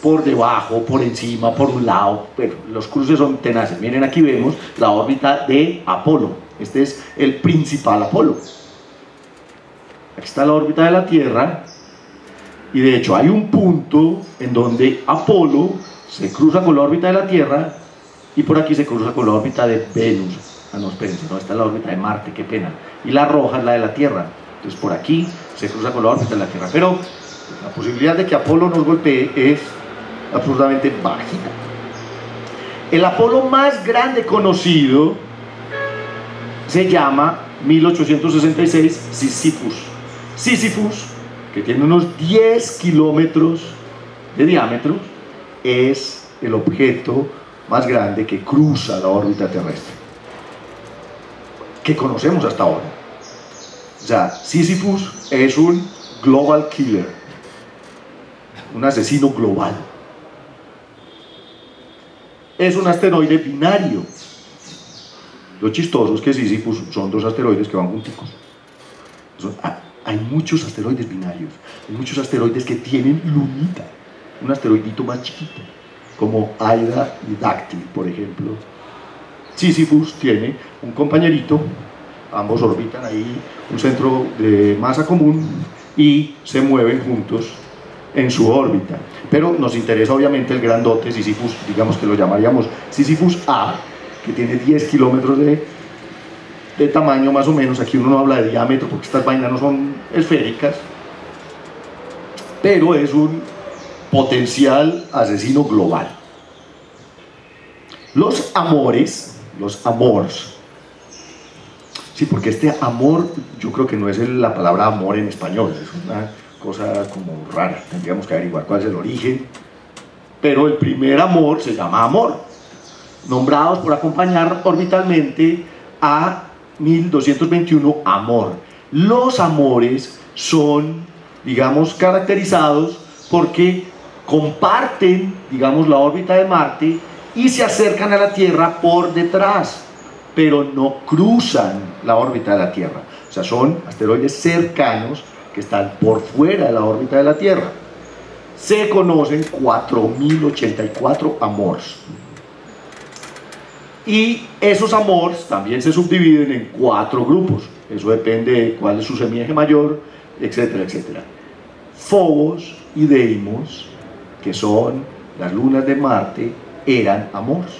por debajo, por encima, por un lado. Bueno, los cruces son tenaces. Miren, aquí vemos la órbita de Apolo. Este es el principal Apolo. Aquí está la órbita de la Tierra, y de hecho hay un punto en donde Apolo se cruza con la órbita de la Tierra, y por aquí se cruza con la órbita de Venus. Ah, no, espérense, no, esta es la órbita de Marte, qué pena. Y la roja es la de la Tierra. Entonces por aquí se cruza con la órbita de la Tierra. Pero la posibilidad de que Apolo nos golpee es absolutamente bajita. El Apolo más grande conocido se llama 1866 Sísifus. Sísifus, que tiene unos 10 kilómetros de diámetro, es el objeto más grande que cruza la órbita terrestre, que conocemos hasta ahora. O sea, Sísifus es un global killer, un asesino global. Es un asteroide binario. Lo chistoso es que Sísifus son dos asteroides que van junticos. Hay muchos asteroides binarios, hay muchos asteroides que tienen lunita, un asteroidito más chiquito, como Aida y Dáctil, por ejemplo. Sísifus tiene un compañerito, ambos orbitan ahí un centro de masa común y se mueven juntos en su órbita. Pero nos interesa obviamente el grandote Sísifus, digamos que lo llamaríamos Sísifus A, que tiene 10 kilómetros de tamaño más o menos. Aquí uno no habla de diámetro porque estas vainas no son esféricas, pero es un potencial asesino global. Los amores, los amors, sí, porque este amor, yo creo que no es la palabra amor en español, es una cosa como rara, tendríamos que averiguar cuál es el origen, pero el primer amor se llama amor, nombrados por acompañar orbitalmente a 1221 Amor. Los amores son, digamos, caracterizados porque comparten, digamos, la órbita de Marte y se acercan a la Tierra por detrás, pero no cruzan la órbita de la Tierra. O sea, son asteroides cercanos que están por fuera de la órbita de la Tierra. Se conocen 4084 Amors. Y esos Amors también se subdividen en 4 grupos. Eso depende de cuál es su semieje mayor, etcétera, etcétera. Phobos y Deimos, que son las lunas de Marte, eran Amors.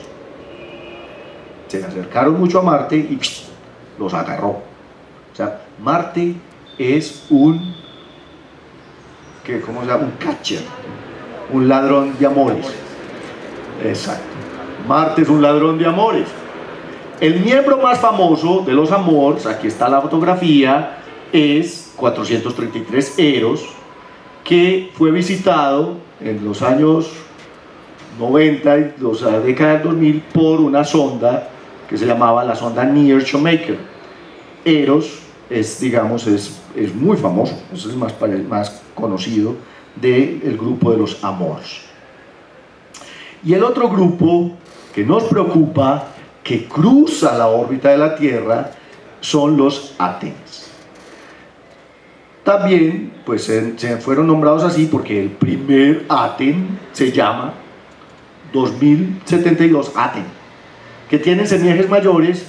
Se acercaron mucho a Marte y los agarró. O sea, Marte es un catcher, un ladrón de amores. Exacto. Marte es un ladrón de amores. El miembro más famoso de los Amors, aquí está la fotografía, es 433 Eros, que fue visitado en los años 90 y la década del 2000 por una sonda que se llamaba la sonda Near-Shoemaker. Eros es, digamos, es muy famoso, es el más conocido del grupo de los Amors. Y el otro grupo que nos preocupa, que cruza la órbita de la Tierra, son los Atens. También pues se fueron nombrados así porque el primer Aten se llama 2072 Aten, que tienen semiejes mayores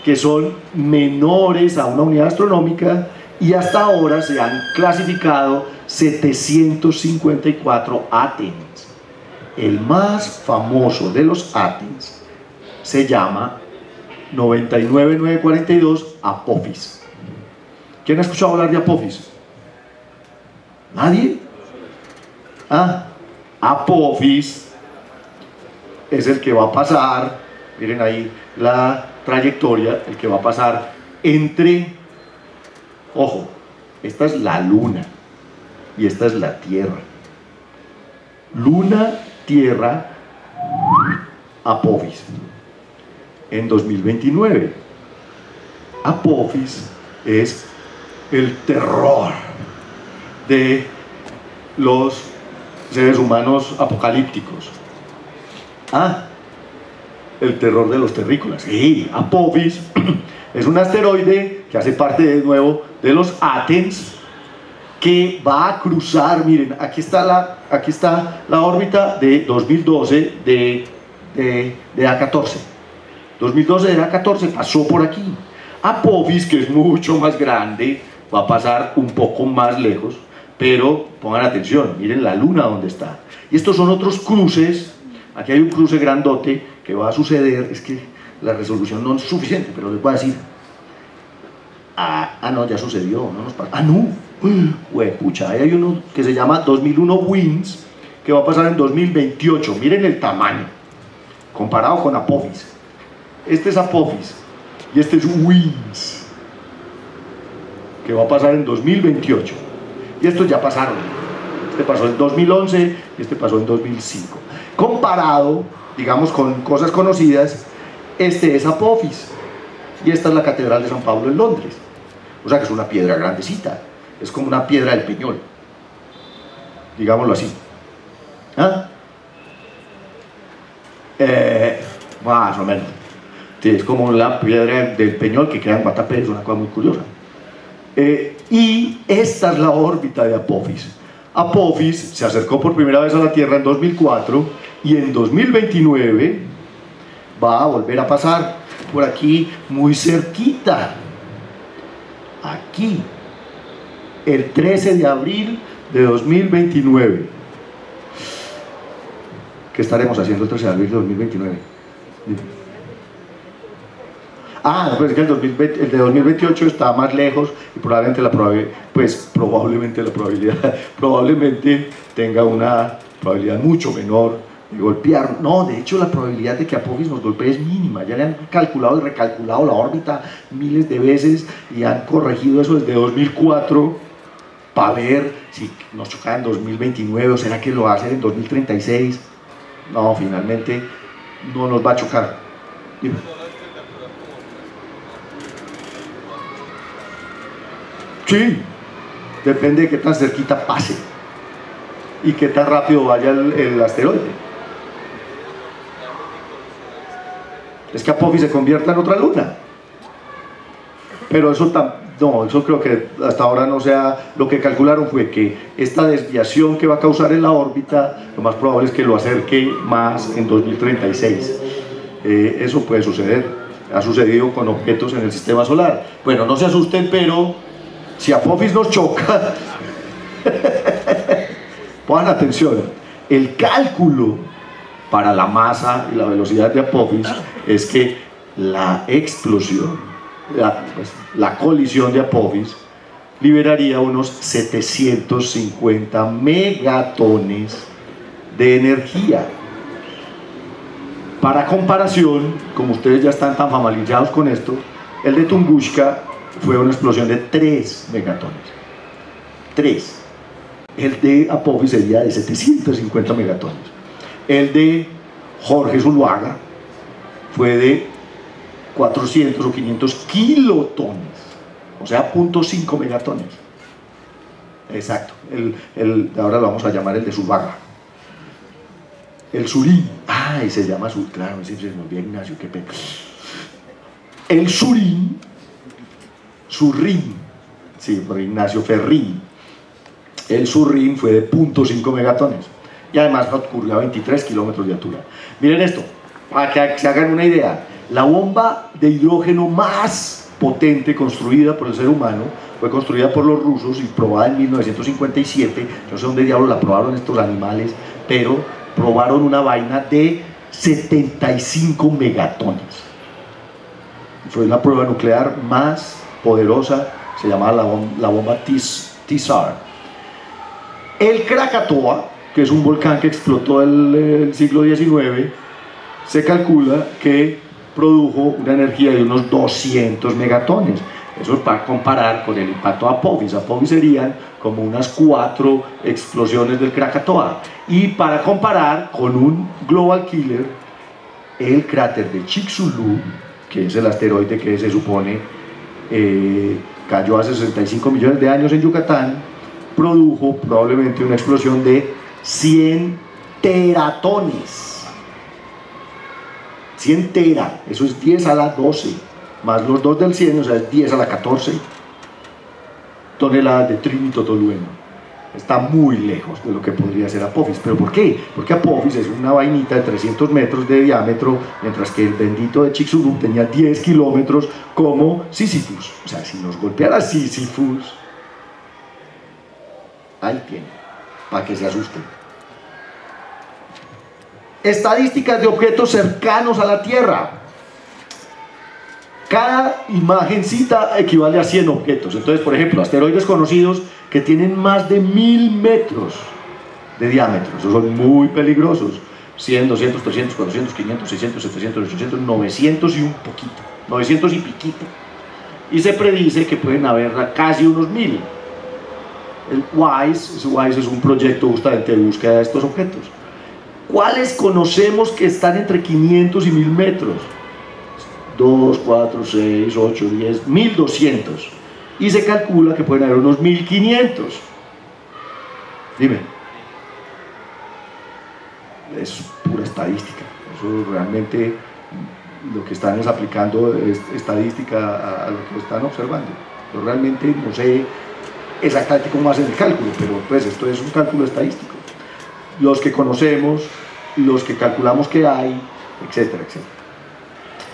que son menores a una unidad astronómica, y hasta ahora se han clasificado 754 Atens. El más famoso de los Atens se llama 99942 Apophis. ¿Quién ha escuchado hablar de Apophis? ¿Nadie? Ah, Apophis es el que va a pasar, miren ahí la trayectoria, el que va a pasar entre, ojo, esta es la Luna y esta es la Tierra. Luna, Tierra, Apophis. En 2029. Apophis es el terror de los seres humanos apocalípticos. Ah, el terror de los terrícolas. Sí, Apophis es un asteroide que hace parte de nuevo de los Athens, que va a cruzar, miren, aquí está la órbita de 2012 de A14. 2012 de A14 pasó por aquí. Apophis, que es mucho más grande, va a pasar un poco más lejos, pero pongan atención, miren la Luna donde está. Y estos son otros cruces. Aquí hay un cruce grandote que va a suceder, es que la resolución no es suficiente, pero les voy a decir. No, ya sucedió, no nos pasa. No, pucha, ahí hay uno que se llama 2001 WINS, que va a pasar en 2028. Miren el tamaño, comparado con Apophis. Este es Apophis y este es WINS, que va a pasar en 2028. Y estos ya pasaron. Este pasó en 2011 y este pasó en 2005. Comparado, digamos, con cosas conocidas, este es Apophis y esta es la Catedral de San Pablo en Londres. O sea que es una piedra grandecita, es como una piedra del Peñol, digámoslo así. Más o menos. Sí, es como la piedra del Peñol que queda en Guatapé, es una cosa muy curiosa. Y esta es la órbita de Apophis. Apophis se acercó por primera vez a la Tierra en 2004 y en 2029 va a volver a pasar por aquí, muy cerquita. Aquí, el 13 de abril de 2029. ¿Qué estaremos haciendo el 13 de abril de 2029? Pues es que el de 2028 está más lejos y probablemente probablemente tenga una probabilidad mucho menor de golpear. No, de hecho la probabilidad de que Apophis nos golpee es mínima. Ya le han calculado y recalculado la órbita miles de veces y han corregido eso desde 2004 para ver si nos choca en 2029 o será que lo va a hacer en 2036. No, finalmente no nos va a chocar. Dime. Sí, depende de qué tan cerquita pase y qué tan rápido vaya el asteroide. Es que Apophis se convierta en otra luna. Pero eso eso creo que hasta ahora no sea. Lo que calcularon fue que esta desviación que va a causar en la órbita, lo más probable es que lo acerque más en 2036. Eso puede suceder. Ha sucedido con objetos en el sistema solar. Bueno, no se asusten, pero si Apophis nos choca, pongan atención, el cálculo para la masa y la velocidad de Apophis es que la explosión, la colisión de Apophis liberaría unos 750 megatones de energía. Para comparación, como ustedes ya están tan familiarizados con esto, el de Tunguska fue una explosión de 3 megatones. 3. El de Apophis sería de 750 megatones. El de Jorge Zuluaga fue de 400 o 500 kilotones, o sea, 0.5 megatones. Exacto. Ahora lo vamos a llamar el de Zuluaga. El Surín. Y se llama Surín. Claro, ese se me olvidó, Ignacio, qué pena. El Surín. Sí, por Ignacio Ferrín. El Surín fue de 0.5 megatones y además ocurrió a 23 kilómetros de altura. Miren esto, para que se hagan una idea, la bomba de hidrógeno más potente construida por el ser humano fue construida por los rusos y probada en 1957. No sé dónde diablos la probaron estos animales, pero probaron una vaina de 75 megatones. Fue la prueba nuclear más poderosa, se llamaba la bomba Tsar. El Krakatoa, que es un volcán que explotó el siglo XIX, se calcula que produjo una energía de unos 200 megatones. Eso es para comparar con el impacto de Apophis. Apophis serían como unas 4 explosiones del Krakatoa. Y para comparar con un Global Killer, el cráter de Chicxulub, que es el asteroide que se supone cayó hace 65 millones de años en Yucatán, produjo probablemente una explosión de 100 teratones. 100 tera, eso es 10 a la 12, más los 2 del 100, o sea, es 10 a la 14 toneladas de trinitotolueno. Está muy lejos de lo que podría ser Apophis. ¿Pero por qué? Porque Apophis es una vainita de 300 metros de diámetro, mientras que el bendito de Chicxulub tenía 10 kilómetros como Sísifus. O sea, si nos golpeara Sísifus, ahí tiene, para que se asusten. Estadísticas de objetos cercanos a la Tierra. Cada imagencita equivale a 100 objetos. Entonces, por ejemplo, asteroides conocidos que tienen más de 1000 metros de diámetro. Esos son muy peligrosos. 100, 200, 300, 400, 500, 600, 700, 800, 900 y un poquito. 900 y piquito. Y se predice que pueden haber casi unos 1000. El WISE es un proyecto justamente de búsqueda de estos objetos. ¿Cuáles conocemos que están entre 500 y 1000 metros? 2, 4, 6, 8, 10, 1200. Y se calcula que pueden haber unos 1500. Dime. Es pura estadística. Eso realmente lo que están es aplicando estadística a lo que están observando. Yo realmente no sé exactamente cómo hacen el cálculo, pero pues esto es un cálculo estadístico. Los que conocemos, los que calculamos que hay, etcétera, etcétera.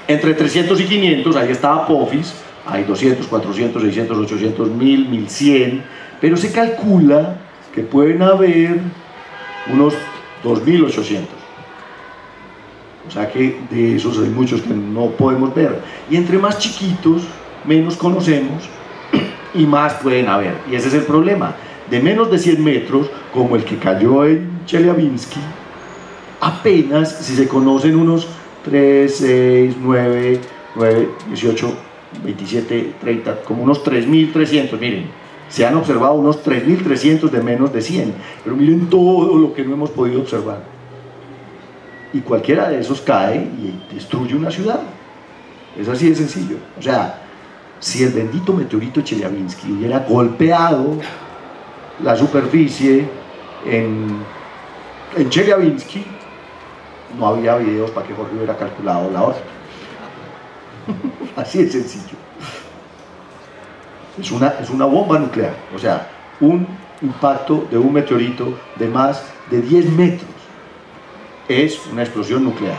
Entre 300 y 500, ahí está Apophis, hay 200, 400, 600, 800, 1000, 1100, pero se calcula que pueden haber unos 2800. O sea que de esos hay muchos que no podemos ver. Y entre más chiquitos, menos conocemos y más pueden haber. Y ese es el problema. De menos de 100 metros, como el que cayó en Chelyabinsk, apenas si se conocen unos 3, 6, 9, 18, 27, 30, como unos 3.300, miren, se han observado unos 3.300 de menos de 100, pero miren todo lo que no hemos podido observar. Y cualquiera de esos cae y destruye una ciudad. Es así de sencillo. O sea, si el bendito meteorito Chelyabinsk hubiera golpeado la superficie en Chelyabinsk, no había videos para que Jorge hubiera calculado la órbita. Así de sencillo. Es una bomba nuclear, o sea, un impacto de un meteorito de más de 10 metros es una explosión nuclear,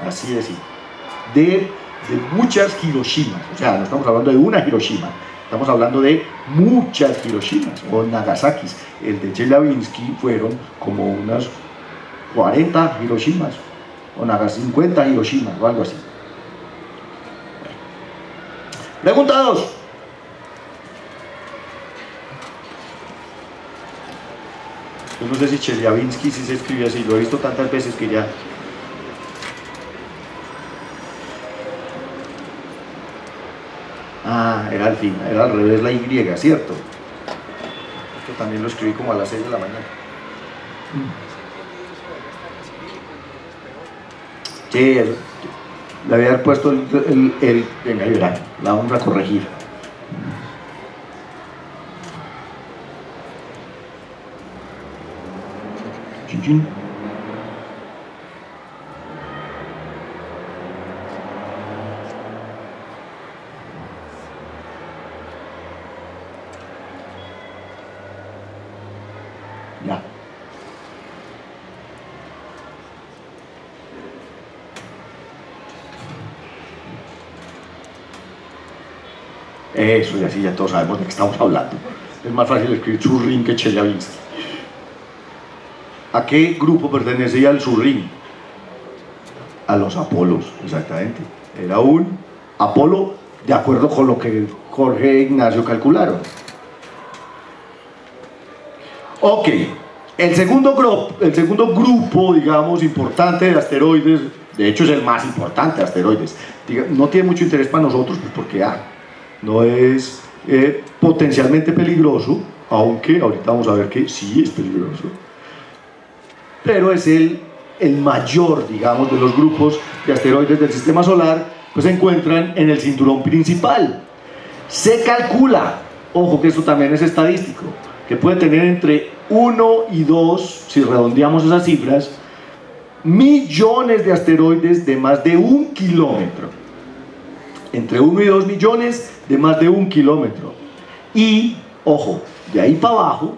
así de simple. De muchas Hiroshimas, o sea, no estamos hablando de una Hiroshima, estamos hablando de muchas Hiroshimas o Nagasakis. El de Chelyabinsk fueron como unas 40 Hiroshimas o 50 Hiroshimas o algo así. Pregunta 2. Yo no sé si Chelyabinsk sí se escribe así, lo he visto tantas veces que ya. Ah, era al fin, era al revés la Y, ¿cierto? Esto también lo escribí como a las 6 de la mañana. Sí, le había puesto venga, verá, la vamos a corregir. Chin, chin. Ya. Eso, y así ya todos sabemos de qué estamos hablando. Es más fácil escribir Churrin que Chelyabinsk. ¿A qué grupo pertenecía el Churrin? A los Apolos, exactamente. Era un Apolo de acuerdo con lo que Jorge e Ignacio calcularon. Ok, el segundo grupo, digamos, importante de asteroides, de hecho es el más importante de asteroides, no tiene mucho interés para nosotros, pues porque no es potencialmente peligroso, aunque ahorita vamos a ver que sí es peligroso, pero es el mayor, digamos, de los grupos de asteroides del sistema solar, pues se encuentran en el cinturón principal. Se calcula, ojo que esto también es estadístico, que puede tener entre 1 y 2, si redondeamos esas cifras, millones de asteroides de más de 1 kilómetro. Entre 1 y 2 millones de más de 1 kilómetro. Y, ojo, de ahí para abajo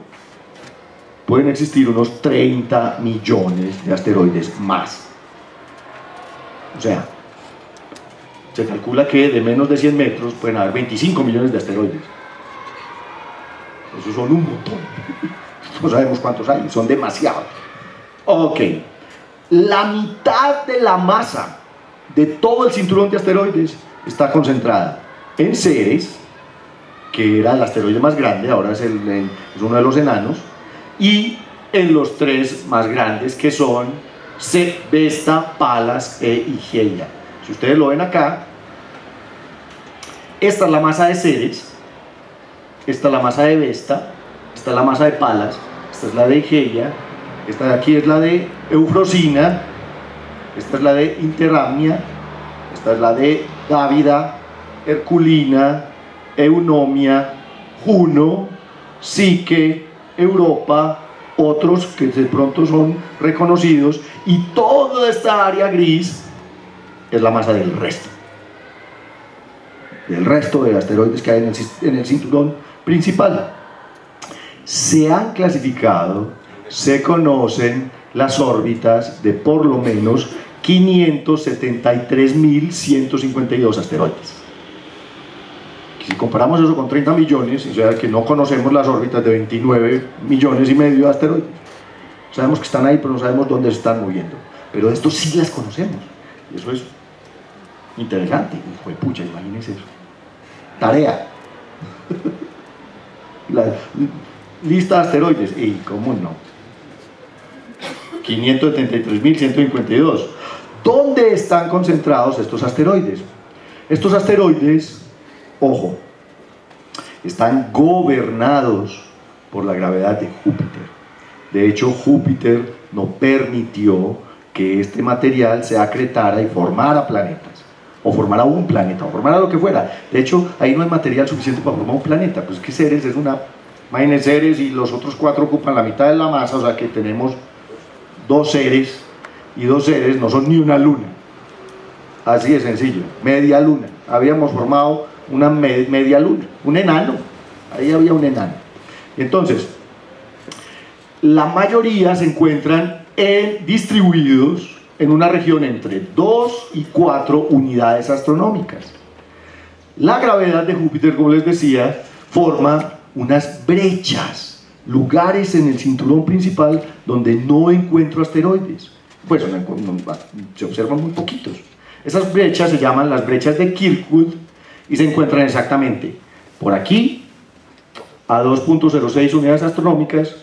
pueden existir unos 30 millones de asteroides más. O sea, se calcula que de menos de 100 metros pueden haber 25 millones de asteroides. Esos son un montón. No sabemos cuántos hay, son demasiados. Ok, la mitad de la masa de todo el cinturón de asteroides está concentrada en Ceres, que era el asteroide más grande, ahora es uno de los enanos, y en los tres más grandes, que son Vesta, Palas e Higeia. Si ustedes lo ven acá, esta es la masa de Ceres, esta es la masa de Vesta, esta es la masa de Palas, esta es la de Higeia, esta de aquí es la de Eufrosina, esta es la de Interramnia, esta es la de Dávida, Herculina, Eunomia, Juno, Psique, Europa, otros que de pronto son reconocidos, y toda esta área gris es la masa del resto de asteroides que hay en el cinturón principal. Se han clasificado, se conocen las órbitas de por lo menos 573.152 asteroides. Si comparamos eso con 30 millones, o sea que no conocemos las órbitas de 29 millones y medio de asteroides. Sabemos que están ahí, pero no sabemos dónde se están moviendo. Pero estos sí las conocemos. Y eso es interesante. Hijo de pucha, imagínense eso. Tarea. La lista de asteroides. ¿Y cómo no? 573.152. ¿Dónde están concentrados estos asteroides? Estos asteroides, ojo, están gobernados por la gravedad de Júpiter. De hecho, Júpiter no permitió que este material se acretara y formara planetas, o formara un planeta, o formara lo que fuera. De hecho, ahí no hay material suficiente para formar un planeta. Pues que Ceres es una... Imagínense Ceres, y los otros 4 ocupan la mitad de la masa, o sea que tenemos 2 Ceres, y 2 Ceres no son ni una luna. Así de sencillo, media luna. Habíamos formado una media luna, un enano. Ahí había un enano. Entonces, la mayoría se encuentran distribuidos en una región entre 2 y 4 unidades astronómicas. La gravedad de Júpiter, como les decía, forma unas brechas, lugares en el cinturón principal donde no encuentro asteroides. Pues se observan muy poquitos. Esas brechas se llaman las brechas de Kirkwood y se encuentran exactamente por aquí, a 2.06 unidades astronómicas,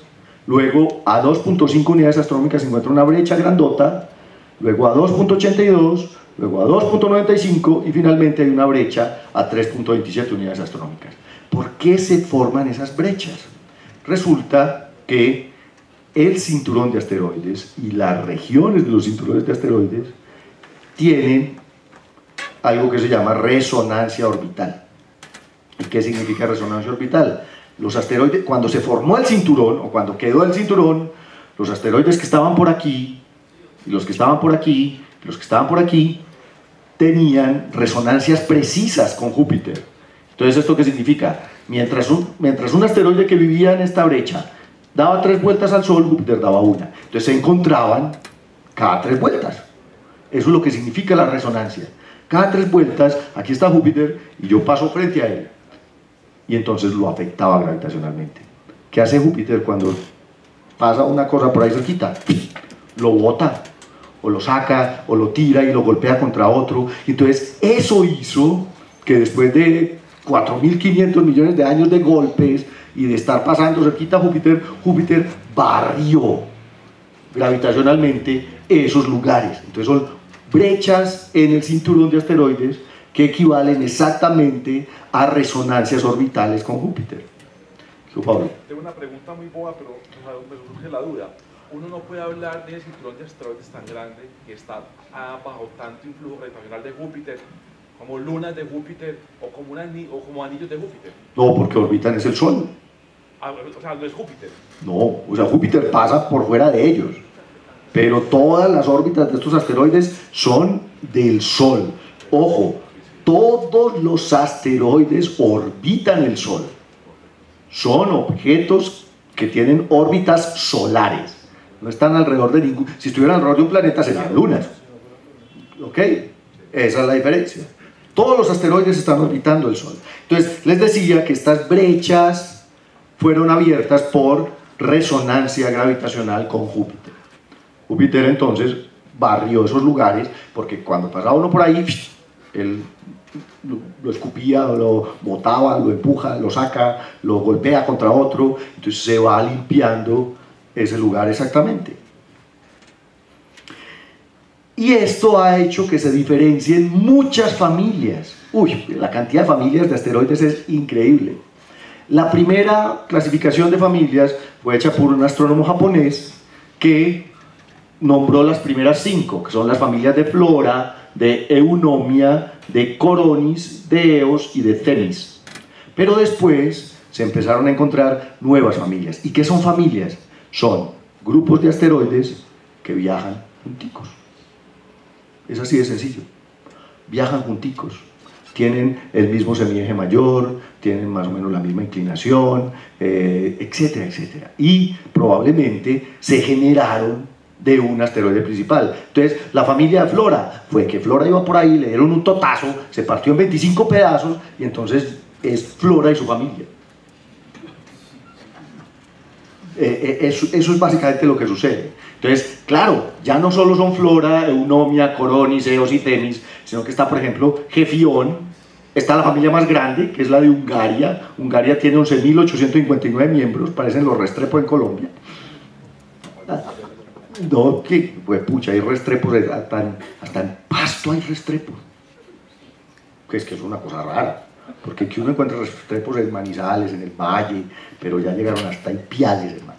luego a 2.5 unidades astronómicas se encuentra una brecha grandota, luego a 2.82, luego a 2.95 y finalmente hay una brecha a 3.27 unidades astronómicas. ¿Por qué se forman esas brechas? Resulta que el cinturón de asteroides y las regiones de los cinturones de asteroides tienen algo que se llama resonancia orbital. ¿Y qué significa resonancia orbital? Los asteroides, cuando se formó el cinturón, o cuando quedó el cinturón, los asteroides que estaban por aquí, y los que estaban por aquí, y los que estaban por aquí, tenían resonancias precisas con Júpiter. Entonces, ¿esto qué significa? Mientras un asteroide que vivía en esta brecha daba 3 vueltas al Sol, Júpiter daba una. Entonces se encontraban cada 3 vueltas. Eso es lo que significa la resonancia. Cada 3 vueltas, aquí está Júpiter y yo paso frente a él. Y entonces lo afectaba gravitacionalmente. ¿Qué hace Júpiter cuando pasa una cosa por ahí cerquita? Lo bota. o lo saca, o lo tira y lo golpea contra otro. Entonces eso hizo que después de 4.500 millones de años de golpes y de estar pasando cerquita a Júpiter, Júpiter barrió gravitacionalmente esos lugares. Entonces son brechas en el cinturón de asteroides que equivalen exactamente a resonancias orbitales con Júpiter. ¿Qué, Pablo? Tengo una pregunta muy boba, pero me surge la duda. Uno no puede hablar de ese cinturón de asteroides tan grande que está bajo tanto influjo gravitacional de Júpiter, como lunas de Júpiter o como anillos de Júpiter. No, porque orbitan es el Sol. O sea, no es Júpiter. No, o sea, Júpiter pasa por fuera de ellos. Pero todas las órbitas de estos asteroides son del Sol. Ojo, todos los asteroides orbitan el Sol. Son objetos que tienen órbitas solares. No están alrededor de ningún... Si estuvieran alrededor de un planeta serían lunas. ¿Ok? Esa es la diferencia. Todos los asteroides están orbitando el Sol. Entonces, les decía que estas brechas fueron abiertas por resonancia gravitacional con Júpiter. Júpiter entonces barrió esos lugares porque cuando pasaba uno por ahí, él lo escupía, lo botaba, lo empuja, lo saca, lo golpea contra otro, entonces se va limpiando ese lugar exactamente. Y esto ha hecho que se diferencien muchas familias. Uy, la cantidad de familias de asteroides es increíble. La primera clasificación de familias fue hecha por un astrónomo japonés que nombró las primeras 5, que son las familias de Flora, de Eunomia, de Coronis, de Eos y de Themis. Pero después se empezaron a encontrar nuevas familias. ¿Y qué son familias? Son grupos de asteroides que viajan junticos. Es así de sencillo. Viajan junticos. Tienen el mismo semieje mayor, tienen más o menos la misma inclinación, etcétera, etcétera. Y probablemente se generaron de un asteroide principal. Entonces, la familia de Flora fue que Flora iba por ahí, le dieron un totazo, se partió en 25 pedazos y entonces es Flora y su familia. Eso es básicamente lo que sucede. Entonces, claro, ya no solo son Flora, Eunomia, Coronis, Eos y Themis, sino que está, por ejemplo, Gefión, está la familia más grande, que es la de Hungaria. Hungaria tiene 11.859 miembros, parecen los Restrepo en Colombia. No, que, pues pucha, hay Restrepos, hasta en Pasto hay Restrepos. Que es una cosa rara, porque aquí uno encuentra Restrepos en Manizales, en el Valle, pero ya llegaron hasta Ipiales, hermano.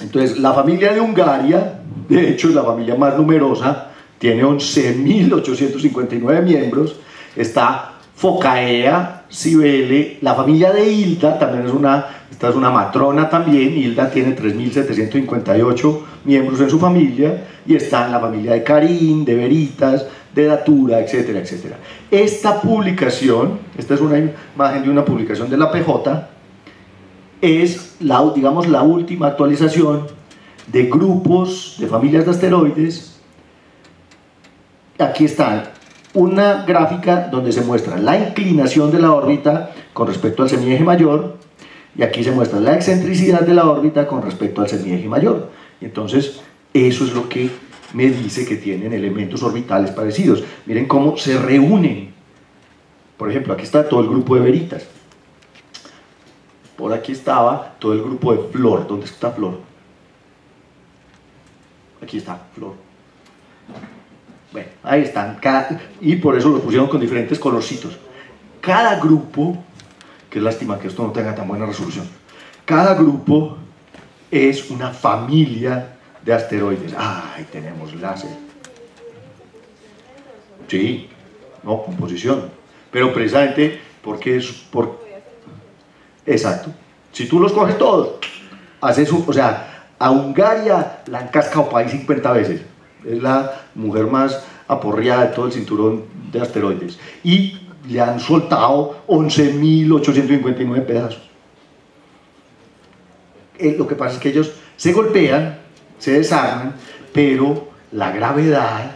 Entonces, la familia de Hungaria, de hecho, es la familia más numerosa, tiene 11.859 miembros, está Phocaea, Cybele, la familia de Hilda, también esta es una matrona también, Hilda tiene 3.758 miembros en su familia, y está en la familia de Carín, de Veritas, de Datura, etcétera, etcétera. Esta publicación, esta es una imagen de una publicación de la PJ, es digamos, la última actualización de grupos de familias de asteroides. Aquí está una gráfica donde se muestra la inclinación de la órbita con respecto al semieje mayor, y aquí se muestra la excentricidad de la órbita con respecto al semieje mayor. Y entonces eso es lo que me dice que tienen elementos orbitales parecidos. Miren cómo se reúnen. Por ejemplo, aquí está todo el grupo de Veritas. Por aquí estaba todo el grupo de Flor. ¿Dónde está Flor? Aquí está Flor. Bueno, ahí están. Y por eso lo pusieron con diferentes colorcitos. Cada grupo, qué lástima que esto no tenga tan buena resolución, cada grupo es una familia de asteroides. Ahí tenemos láser. Sí, no, composición. Pero precisamente porque es exacto. Si tú los coges todos, o sea, a Hungaria la han cascado para ahí 50 veces. Es la mujer más aporreada de todo el cinturón de asteroides. Y le han soltado 11.859 pedazos. Lo que pasa es que ellos se golpean, se desarman, pero la gravedad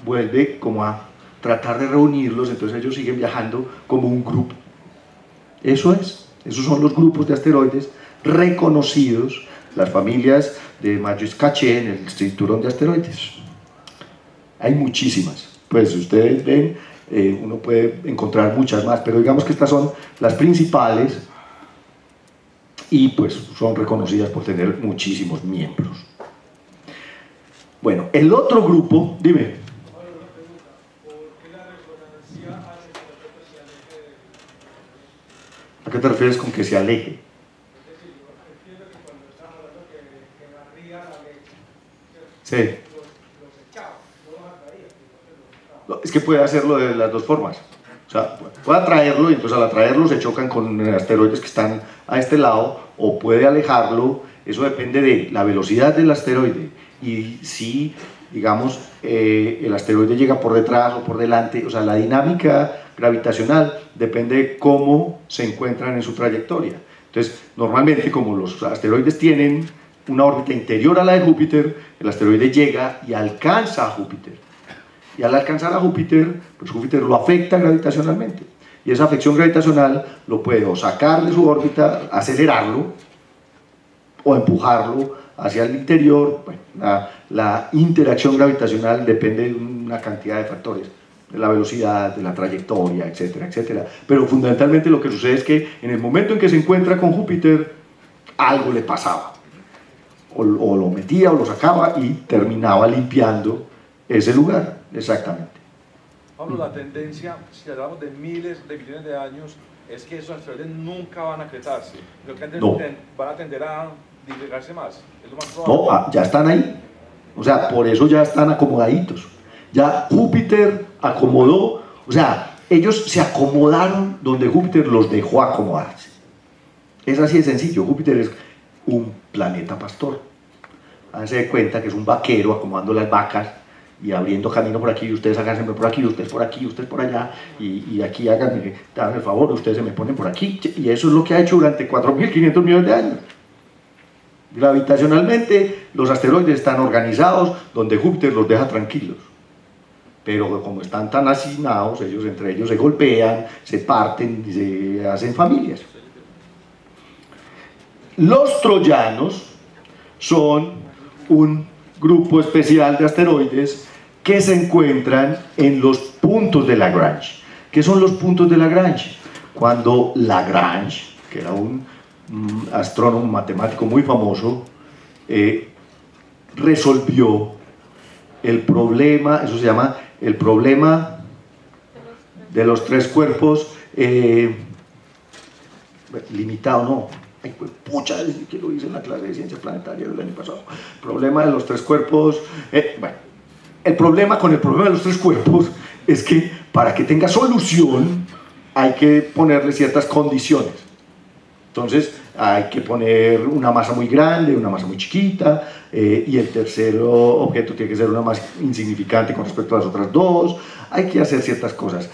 vuelve como a tratar de reunirlos, entonces ellos siguen viajando como un grupo. Eso es Esos son los grupos de asteroides reconocidos, las familias de Major-Caché en el cinturón de asteroides. Hay muchísimas, pues si ustedes ven, uno puede encontrar muchas más, pero digamos que estas son las principales y pues son reconocidas por tener muchísimos miembros. Bueno, el otro grupo, dime. ¿A qué te refieres con que se aleje? Sí. No, es que puede hacerlo de las dos formas. O sea, puede atraerlo y entonces al atraerlo se chocan con asteroides que están a este lado, o puede alejarlo. Eso depende de la velocidad del asteroide y si, digamos, el asteroide llega por detrás o por delante. O sea, la dinámica gravitacional depende de cómo se encuentran en su trayectoria. Entonces, normalmente, como los asteroides tienen una órbita interior a la de Júpiter, el asteroide llega y alcanza a Júpiter. Y al alcanzar a Júpiter, pues Júpiter lo afecta gravitacionalmente. Y esa afección gravitacional lo puede o sacar de su órbita, acelerarlo, o empujarlo hacia el interior. Bueno, la interacción gravitacional depende de una cantidad de factores, de la velocidad, de la trayectoria, etcétera, etcétera. Pero fundamentalmente lo que sucede es que en el momento en que se encuentra con Júpiter, algo le pasaba. O lo metía o lo sacaba y terminaba limpiando ese lugar, exactamente. Pablo, la tendencia, si hablamos de miles de millones de años, es que esos asteroides nunca van a acretarse. Lo que antes van a tender a disgregarse más. Es lo más probable. No, ya están ahí. O sea, por eso ya están acomodaditos. Ya Júpiter acomodó, o sea, ellos se acomodaron donde Júpiter los dejó acomodarse. Es así de sencillo. Júpiter es un planeta pastor. Háganse de cuenta que es un vaquero acomodando las vacas y abriendo camino por aquí, y ustedes háganse por aquí, ustedes por aquí, ustedes por allá, y aquí háganme el favor, ustedes se me ponen por aquí, y eso es lo que ha hecho durante 4.500 millones de años. Gravitacionalmente, los asteroides están organizados donde Júpiter los deja tranquilos, pero como están tan hacinados, ellos entre ellos se golpean, se parten y se hacen familias. Los troyanos son un grupo especial de asteroides que se encuentran en los puntos de Lagrange. ¿Qué son los puntos de Lagrange? Cuando Lagrange, que era un astrónomo matemático muy famoso, resolvió el problema, eso se llama el problema de los tres cuerpos limitado, no. Ay, pues, pucha, que lo hice en la clase de ciencia planetaria del año pasado. Problema de los tres cuerpos. Bueno, el problema con el problema de los tres cuerpos es que para que tenga solución hay que ponerle ciertas condiciones. Entonces hay que poner una masa muy grande, una masa muy chiquita, y el tercer objeto tiene que ser una más insignificante con respecto a las otras dos. Hay que hacer ciertas cosas.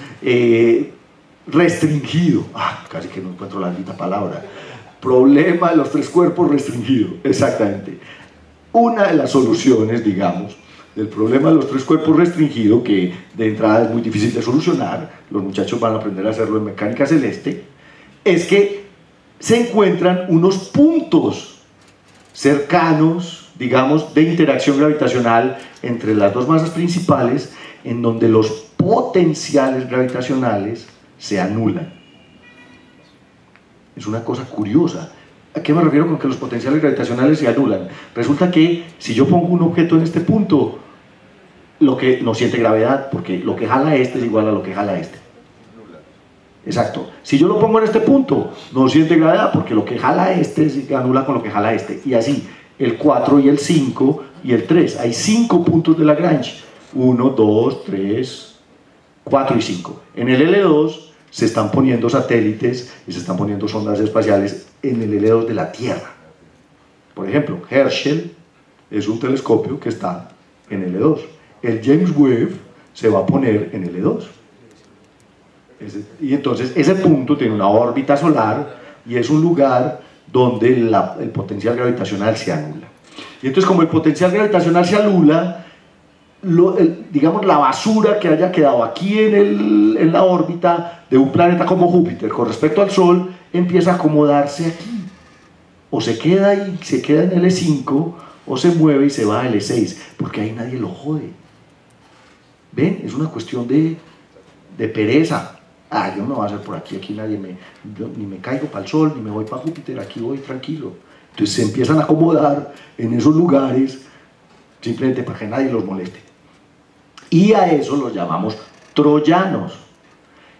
Restringido. Casi que no encuentro la maldita palabra. Problema de los tres cuerpos restringido, exactamente. Una de las soluciones, digamos, del problema de los tres cuerpos restringido, que de entrada es muy difícil de solucionar, los muchachos van a aprender a hacerlo en mecánica celeste, es que se encuentran unos puntos cercanos, digamos, de interacción gravitacional entre las dos masas principales, en donde los potenciales gravitacionales se anulan. Es una cosa curiosa. ¿A qué me refiero con que los potenciales gravitacionales se anulan? Resulta que si yo pongo un objeto en este punto, lo que no siente gravedad, porque lo que jala este es igual a lo que jala este. Exacto. Si yo lo pongo en este punto, no siente gravedad, porque lo que jala este se anula con lo que jala este. Y así, el 4 y el 5 y el 3. Hay 5 puntos de Lagrange. 1, 2, 3, 4 y 5. En el L2 se están poniendo satélites y se están poniendo sondas espaciales en el L2 de la Tierra. Por ejemplo, Herschel es un telescopio que está en L2. El James Webb se va a poner en L2. Y entonces ese punto tiene una órbita solar y es un lugar donde el potencial gravitacional se anula. Y entonces, como el potencial gravitacional se anula, digamos, la basura que haya quedado aquí en la órbita de un planeta como Júpiter con respecto al Sol empieza a acomodarse aquí. O se queda ahí, se queda en L5, o se mueve y se va a L6, porque ahí nadie lo jode. ¿Ven? Es una cuestión de pereza. Ah, yo no voy a hacer por aquí, aquí nadie ni me caigo para el sol, ni me voy para Júpiter, aquí voy tranquilo. Entonces se empiezan a acomodar en esos lugares, simplemente para que nadie los moleste. Y a eso los llamamos troyanos.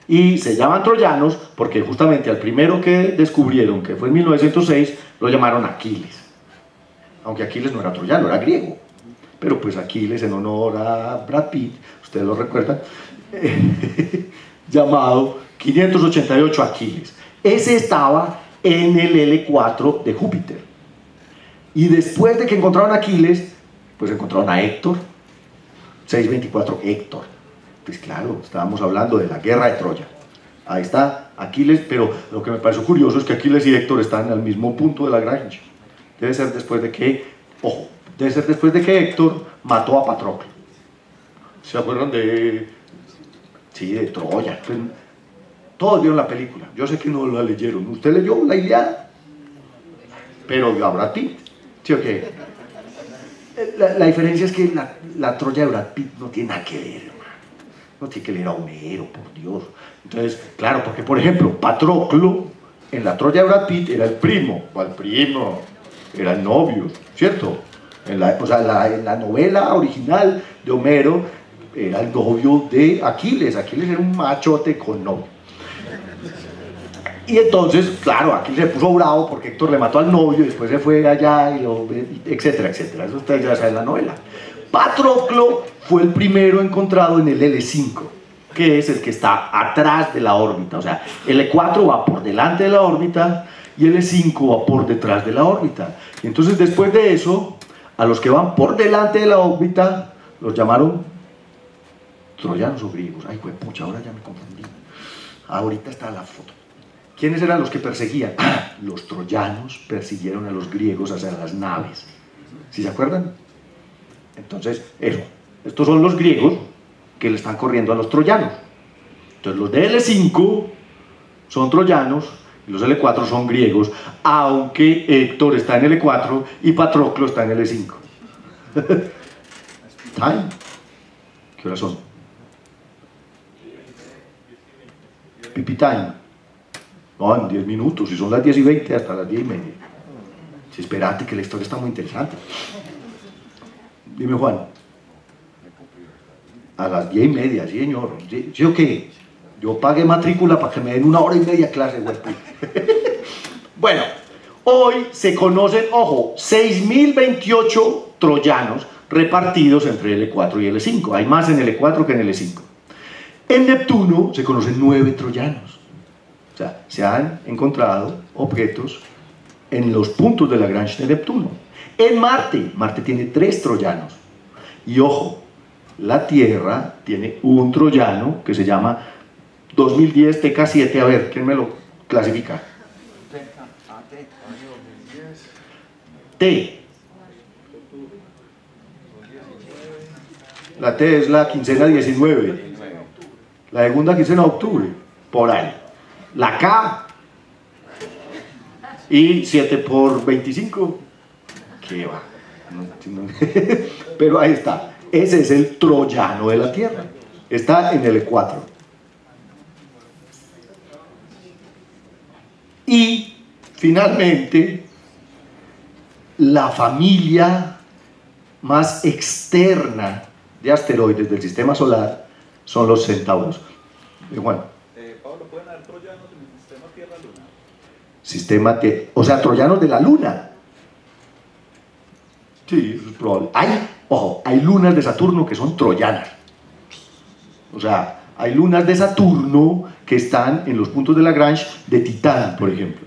Y se llaman troyanos porque justamente al primero que descubrieron, que fue en 1906, lo llamaron Aquiles. Aunque Aquiles no era troyano, era griego. Pero pues Aquiles, en honor a Brad Pitt, ustedes lo recuerdan, llamado 588 Aquiles. Ese estaba en el L4 de Júpiter. Y después de que encontraron a Aquiles, pues encontraron a Héctor, 624 Héctor. Pues claro, estábamos hablando de la guerra de Troya. Ahí está Aquiles, pero lo que me pareció curioso es que Aquiles y Héctor están al mismo punto de Lagrange. Debe ser después de que, ojo, debe ser después de que Héctor mató a Patroclo. ¿Se acuerdan de...? Sí, de Troya. Pues, todos vieron la película. Yo sé que no la leyeron. ¿Usted leyó la Ilíada? Pero vio a Brad Pitt. ¿Sí o qué? La diferencia es que la Troya de Brad Pitt no tiene nada que ver, hermano. No tiene que leer a Homero, por Dios. Entonces, claro, porque por ejemplo, Patroclo en la Troya de Brad Pitt era el primo. ¿Cuál primo? Era el novio, ¿cierto? En la novela original de Homero era el novio de Aquiles. Aquiles era un machote con novio. Y entonces, claro, Aquiles se puso bravo porque Héctor le mató al novio y después se fue allá, etcétera, etcétera. Eso ustedes ya saben la novela. Patroclo fue el primero encontrado en el L5, que es el que está atrás de la órbita. O sea, el L4 va por delante de la órbita y el L5 va por detrás de la órbita. Y entonces, después de eso, a los que van por delante de la órbita los llamaron troyanos o griegos. Ay, pues pucha, ahora ya me confundí. Ahorita está la foto. ¿Quiénes eran los que perseguían? Los troyanos persiguieron a los griegos hacia las naves. ¿Sí se acuerdan? Entonces, eso. Estos son los griegos que le están corriendo a los troyanos. Entonces, los de L5 son troyanos y los L4 son griegos, aunque Héctor está en L4 y Patroclo está en L5. ¿Time? ¿Qué horas son? Pipi time. No, en 10 minutos, si son las 10:20 hasta las 10:30. Si esperate que la historia está muy interesante. Dime, Juan. A las 10:30, sí, señor. ¿Sí o qué? Yo pagué matrícula para que me den 1 hora y media clase, güey. Bueno, hoy se conocen, ojo, 6.028 troyanos repartidos entre L4 y L5. Hay más en L4 que en L5. En Neptuno se conocen 9 troyanos. O sea, se han encontrado objetos en los puntos de Lagrange de Neptuno. En Marte, Marte tiene 3 troyanos. Y ojo, la Tierra tiene un troyano que se llama 2010 TK7. A ver, ¿quién me lo clasifica? T. La T es la quincena 19. La segunda quincena de octubre, por ahí. La K. Y 7 por 25. ¿Qué va? Pero ahí está. Ese es el troyano de la Tierra. Está en el L4. Y finalmente, la familia más externa de asteroides del sistema solar son los centauros. Bueno, Pablo, ¿pueden haber troyanos en el sistema Tierra-Luna? O sea, troyanos de la Luna. Sí, eso es probable. Ojo, hay lunas de Saturno que son troyanas. O sea, hay lunas de Saturno que están en los puntos de Lagrange de Titán, por ejemplo.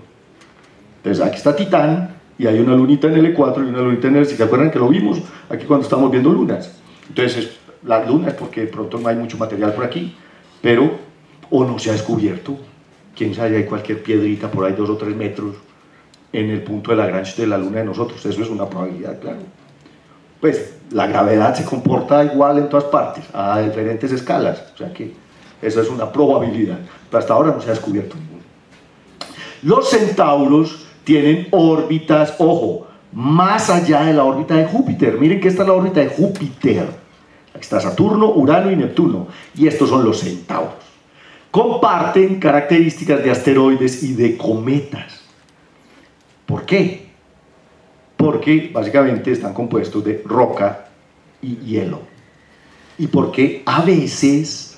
Entonces, aquí está Titán y hay una lunita en el L4 y una lunita en el L5. ¿Se acuerdan que lo vimos aquí cuando estamos viendo lunas? Entonces, las lunas, porque de pronto no hay mucho material por aquí, pero, o no se ha descubierto, quién sabe, hay cualquier piedrita por ahí 2 o 3 metros en el punto de Lagrange de la luna de nosotros. Eso es una probabilidad, claro. Pues la gravedad se comporta igual en todas partes, a diferentes escalas, o sea que esa es una probabilidad, pero hasta ahora no se ha descubierto ninguna. Los centauros tienen órbitas, ojo, más allá de la órbita de Júpiter. Miren que esta es la órbita de Júpiter. Aquí está Saturno, Urano y Neptuno. Y estos son los centauros. Comparten características de asteroides y de cometas. ¿Por qué? Porque básicamente están compuestos de roca y hielo. Y porque a veces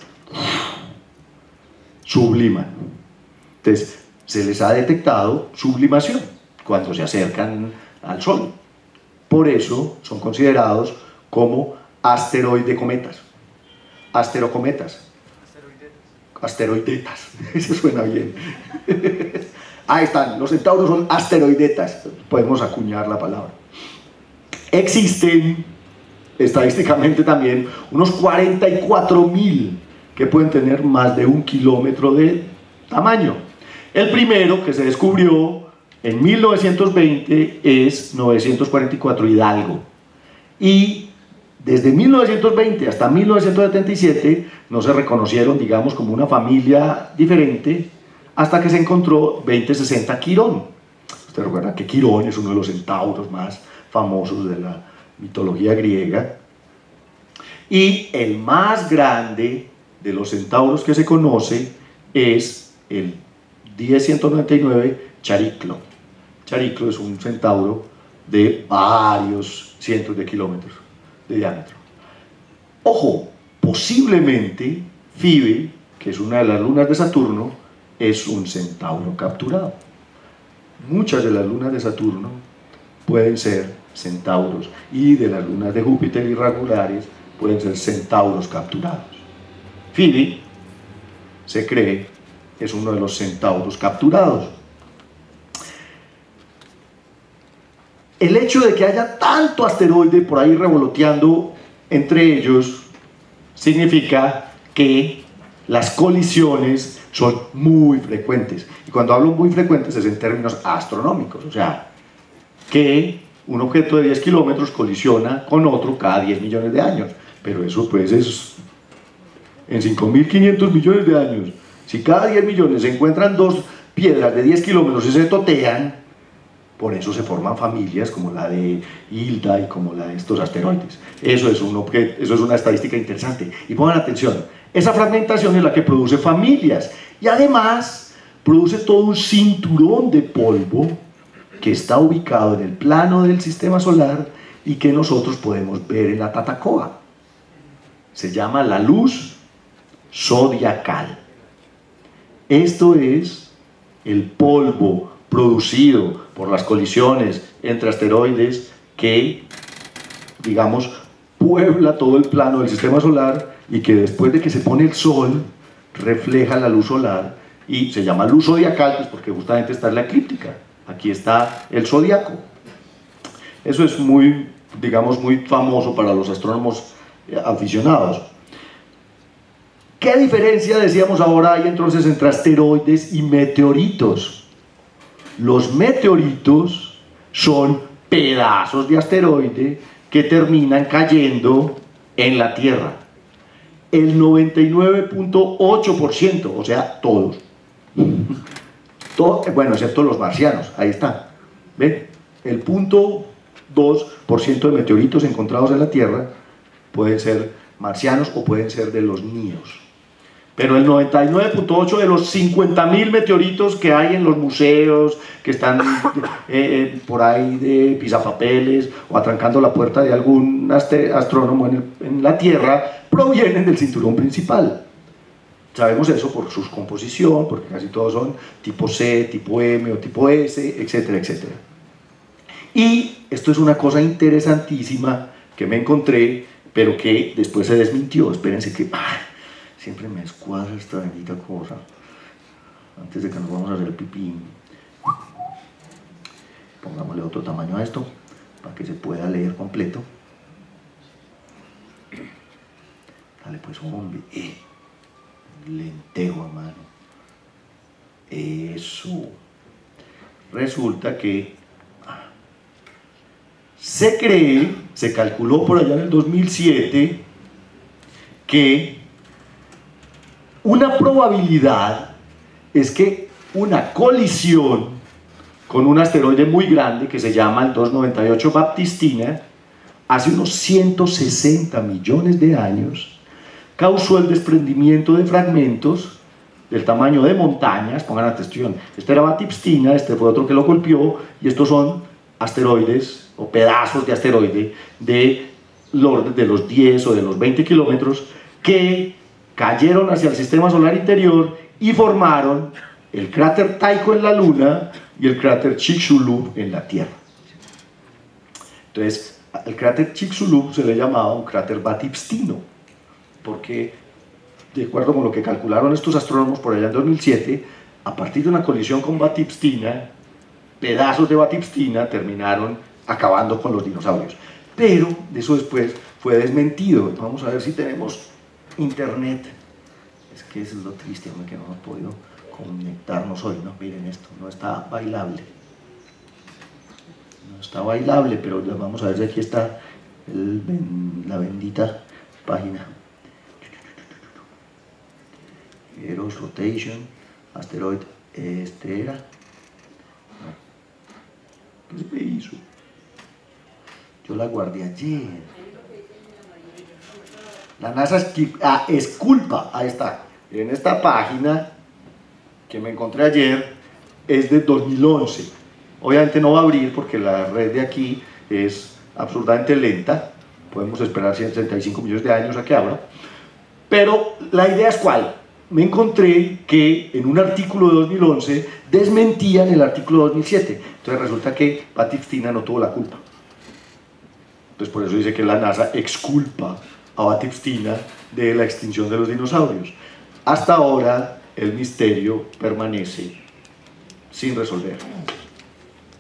subliman. Entonces, se les ha detectado sublimación cuando se acercan al Sol. Por eso son considerados como asteroidecometas. Asterocometas. Asteroidetas. Eso suena bien. Ahí están, los centauros son asteroidetas. Podemos acuñar la palabra. Existen estadísticamente también unos 44.000 que pueden tener más de 1 kilómetro de tamaño. El primero que se descubrió en 1920 es 944 Hidalgo. Y desde 1920 hasta 1977 no se reconocieron, digamos, como una familia diferente, hasta que se encontró 2060 Quirón. Ustedes recuerdan que Quirón es uno de los centauros más famosos de la mitología griega. Y el más grande de los centauros que se conoce es el 10199 Chariclo. Chariclo es un centauro de varios cientos de kilómetros de diámetro. Ojo, posiblemente Fibe, que es una de las lunas de Saturno, es un centauro capturado. Muchas de las lunas de Saturno pueden ser centauros, y de las lunas de Júpiter irregulares pueden ser centauros capturados. Fibe, se cree, es uno de los centauros capturados. El hecho de que haya tanto asteroide por ahí revoloteando entre ellos significa que las colisiones son muy frecuentes. Y cuando hablo muy frecuentes es en términos astronómicos, o sea, que un objeto de 10 kilómetros colisiona con otro cada 10 millones de años. Pero eso pues es en 5.500 millones de años. Si cada 10 millones se encuentran dos piedras de 10 kilómetros y se totean, por eso se forman familias como la de Hilda y como la de estos asteroides. Eso es una estadística interesante. Y pongan atención, esa fragmentación es la que produce familias y además produce todo un cinturón de polvo que está ubicado en el plano del sistema solar y que nosotros podemos ver en la Tatacoa. Se llama la luz zodiacal. Esto es el polvo producido por las colisiones entre asteroides que, digamos, puebla todo el plano del sistema solar y que después de que se pone el sol refleja la luz solar y se llama luz zodiacal, pues porque justamente está en la eclíptica. Aquí está el zodiaco. Eso es muy, digamos, muy famoso para los astrónomos aficionados. ¿Qué diferencia, decíamos ahora, hay entonces entre asteroides y meteoritos? Los meteoritos son pedazos de asteroide que terminan cayendo en la Tierra. El 99.8%, o sea, todos. Bueno, excepto los marcianos, ahí está. ¿Ven? El 0.2% de meteoritos encontrados en la Tierra pueden ser marcianos o pueden ser de los NIOS. Pero el 99.8% de los 50.000 meteoritos que hay en los museos, que están por ahí de pisapapeles o atrancando la puerta de algún astrónomo en la Tierra, provienen del cinturón principal. Sabemos eso por su composición, porque casi todos son tipo C, tipo M o tipo S, etcétera, etcétera. Y esto es una cosa interesantísima que me encontré, pero que después se desmintió. Espérense que siempre me escuadra esta bendita cosa. Antes de que nos vamos a hacer el pipí, pongámosle otro tamaño a esto para que se pueda leer completo. Dale pues, hombre, lentejo, hermano. Eso. Resulta que se calculó por allá en el 2007 que una probabilidad es que una colisión con un asteroide muy grande que se llama el 298 Baptistina, hace unos 160 millones de años, causó el desprendimiento de fragmentos del tamaño de montañas. Pongan atención, este era Baptistina, este fue otro que lo golpeó, y estos son asteroides o pedazos de asteroide de los 10 o de los 20 kilómetros que cayeron hacia el sistema solar interior y formaron el cráter Tycho en la Luna y el cráter Chicxulub en la Tierra. Entonces, el cráter Chicxulub se le llamaba un cráter batipstino, porque, de acuerdo con lo que calcularon estos astrónomos por allá en 2007, a partir de una colisión con Baptistina, pedazos de Baptistina terminaron acabando con los dinosaurios. Pero de eso después fue desmentido. Vamos a ver si tenemos internet. Es que eso es lo triste, hombre, que no hemos podido conectarnos hoy, ¿no? Miren esto, no está bailable. No está bailable, pero vamos a ver si aquí está la bendita página. Eros Rotation, Asteroid, este era. ¿Qué se me hizo? Yo la guardé ayer. La NASA exculpa, ahí está. En esta página que me encontré ayer es de 2011. Obviamente no va a abrir porque la red de aquí es absurdamente lenta. Podemos esperar 165 millones de años a que abra. Pero la idea es cuál. Me encontré que en un artículo de 2011 desmentían el artículo de 2007. Entonces resulta que Baptistina no tuvo la culpa. Entonces por eso dice que la NASA exculpa a Baptistina de la extinción de los dinosaurios. Hasta ahora el misterio permanece sin resolver.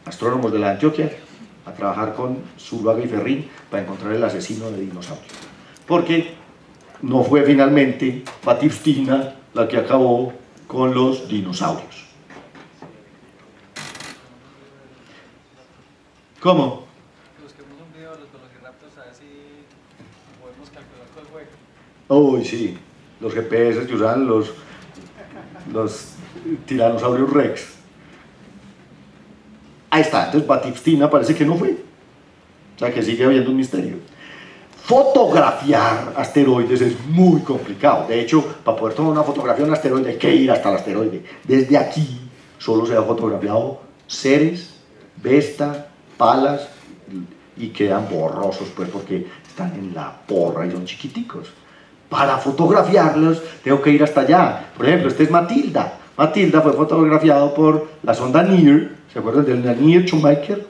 Astrónomos de la Antioquia a trabajar con Zuluaga y Ferrín para encontrar el asesino de dinosaurios. Porque no fue finalmente Baptistina la que acabó con los dinosaurios. ¿Cómo? Busquemos un video de los velociraptors a ver si podemos calcular cuál fue. Uy, sí, los GPS que usaban los tiranosaurios rex. Ahí está, entonces Baptistina parece que no fue. O sea que sigue habiendo un misterio. Fotografiar asteroides es muy complicado. De hecho, para poder tomar una fotografía de un asteroide hay que ir hasta el asteroide. Desde aquí solo se ha fotografiado Ceres, Vesta, Palas, y quedan borrosos pues porque están en la porra y son chiquiticos. Para fotografiarlos tengo que ir hasta allá. Por ejemplo, este es Matilda. Matilda fue fotografiado por la sonda NIR. ¿Se acuerdan del NIR Shoemaker?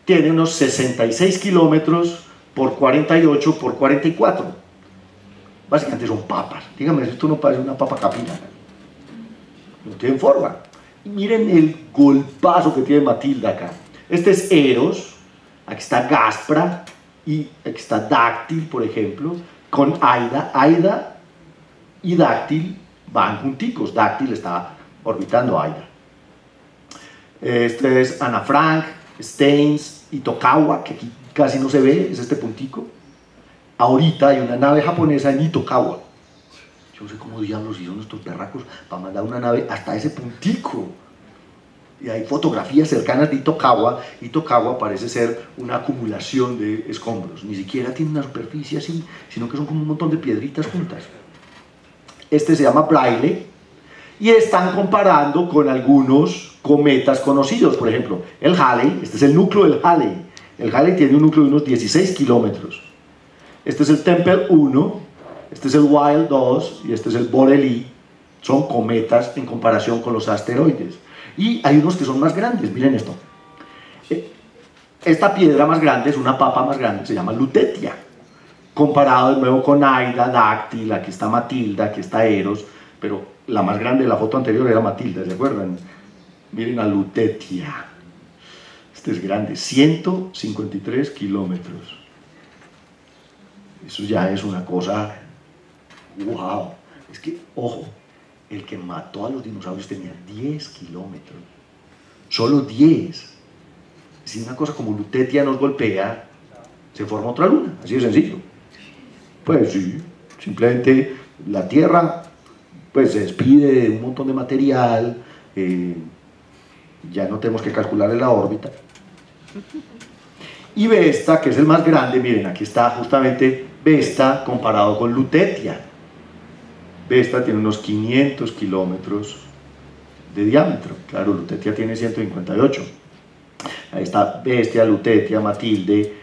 Tiene unos 66 kilómetros por 48 por 44. Básicamente son papas. Dígame si esto no parece una papa capina. No tienen forma. Y miren el golpazo que tiene Matilda acá. Este es Eros, aquí está Gaspra, y aquí está Dáctil, por ejemplo, con Aida. Aida y Dáctil van junticos. Dáctil está orbitando a Aida. Este es Ana Frank, Staines y Itokawa, que aquí casi no se ve, es este puntico. Ahorita hay una nave japonesa en Itokawa. Yo no sé cómo diablos hicieron estos berracos para mandar una nave hasta ese puntico. Y hay fotografías cercanas de Itokawa. Itokawa parece ser una acumulación de escombros. Ni siquiera tiene una superficie así, sino que son como un montón de piedritas juntas. Este se llama Braille. Y están comparando con algunos cometas conocidos. Por ejemplo, el Halley. Este es el núcleo del Halley. El Halley tiene un núcleo de unos 16 kilómetros. Este es el Tempel 1. Este es el Wild 2 y este es el Borrelly. Son cometas en comparación con los asteroides. Y hay unos que son más grandes, miren esto. Esta piedra más grande es una papa más grande, se llama Lutetia. Comparado de nuevo con Aida, Dáctil, aquí está Matilda, aquí está Eros, pero la más grande de la foto anterior era Matilda, ¿se acuerdan? Miren a Lutetia. Este es grande, 153 kilómetros. Eso ya es una cosa... ¡Wow! Es que, ojo, el que mató a los dinosaurios tenía 10 kilómetros. Solo 10. Si una cosa como Lutetia nos golpea, se forma otra luna. Así de sencillo. Pues sí, simplemente la Tierra pues se despide de un montón de material, ya no tenemos que calcular en la órbita. Y Vesta, que es el más grande, miren, aquí está justamente Vesta comparado con Lutetia. Vesta tiene unos 500 kilómetros de diámetro, claro, Lutetia tiene 158. Ahí está Bestia, Lutetia, Matilde,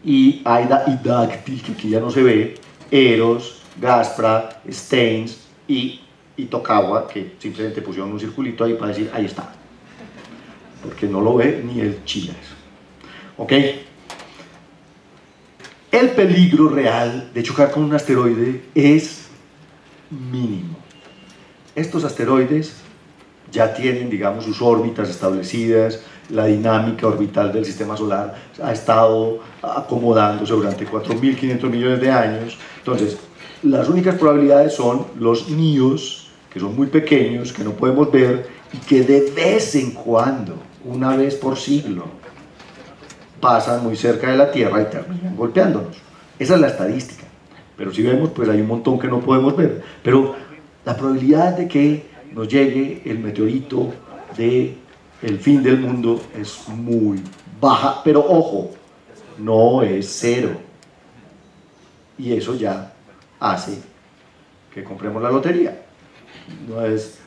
y Aida y Dáctil, que aquí ya no se ve, Eros, Gaspra, Staines y Tokawa, que simplemente pusieron un circulito ahí para decir, ahí está, porque no lo ve ni el Chilas. ¿Ok? El peligro real de chocar con un asteroide es mínimo. Estos asteroides ya tienen, digamos, sus órbitas establecidas, la dinámica orbital del sistema solar ha estado acomodándose durante 4.500 millones de años. Entonces, las únicas probabilidades son los NIOS, que son muy pequeños, que no podemos ver y que de vez en cuando, una vez por siglo, pasan muy cerca de la Tierra y terminan golpeándonos. Esa es la estadística. Pero si vemos, pues hay un montón que no podemos ver. Pero la probabilidad de que nos llegue el meteorito del fin del mundo es muy baja, pero ojo, no es cero. Y eso ya hace que compremos la lotería. No es,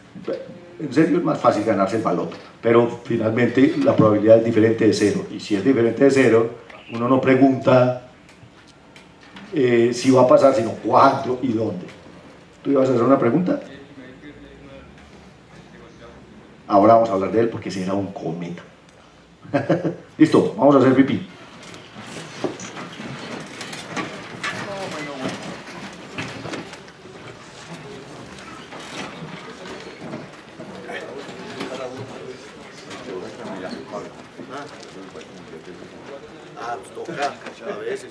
en serio es más fácil ganarse el baloto, pero finalmente la probabilidad es diferente de cero. Y si es diferente de cero, uno no pregunta si va a pasar, sino cuándo y dónde. ¿Tú ibas a hacer una pregunta? Ahora vamos a hablar de él porque será un cometa. Listo, vamos a hacer pipí. Toca a veces.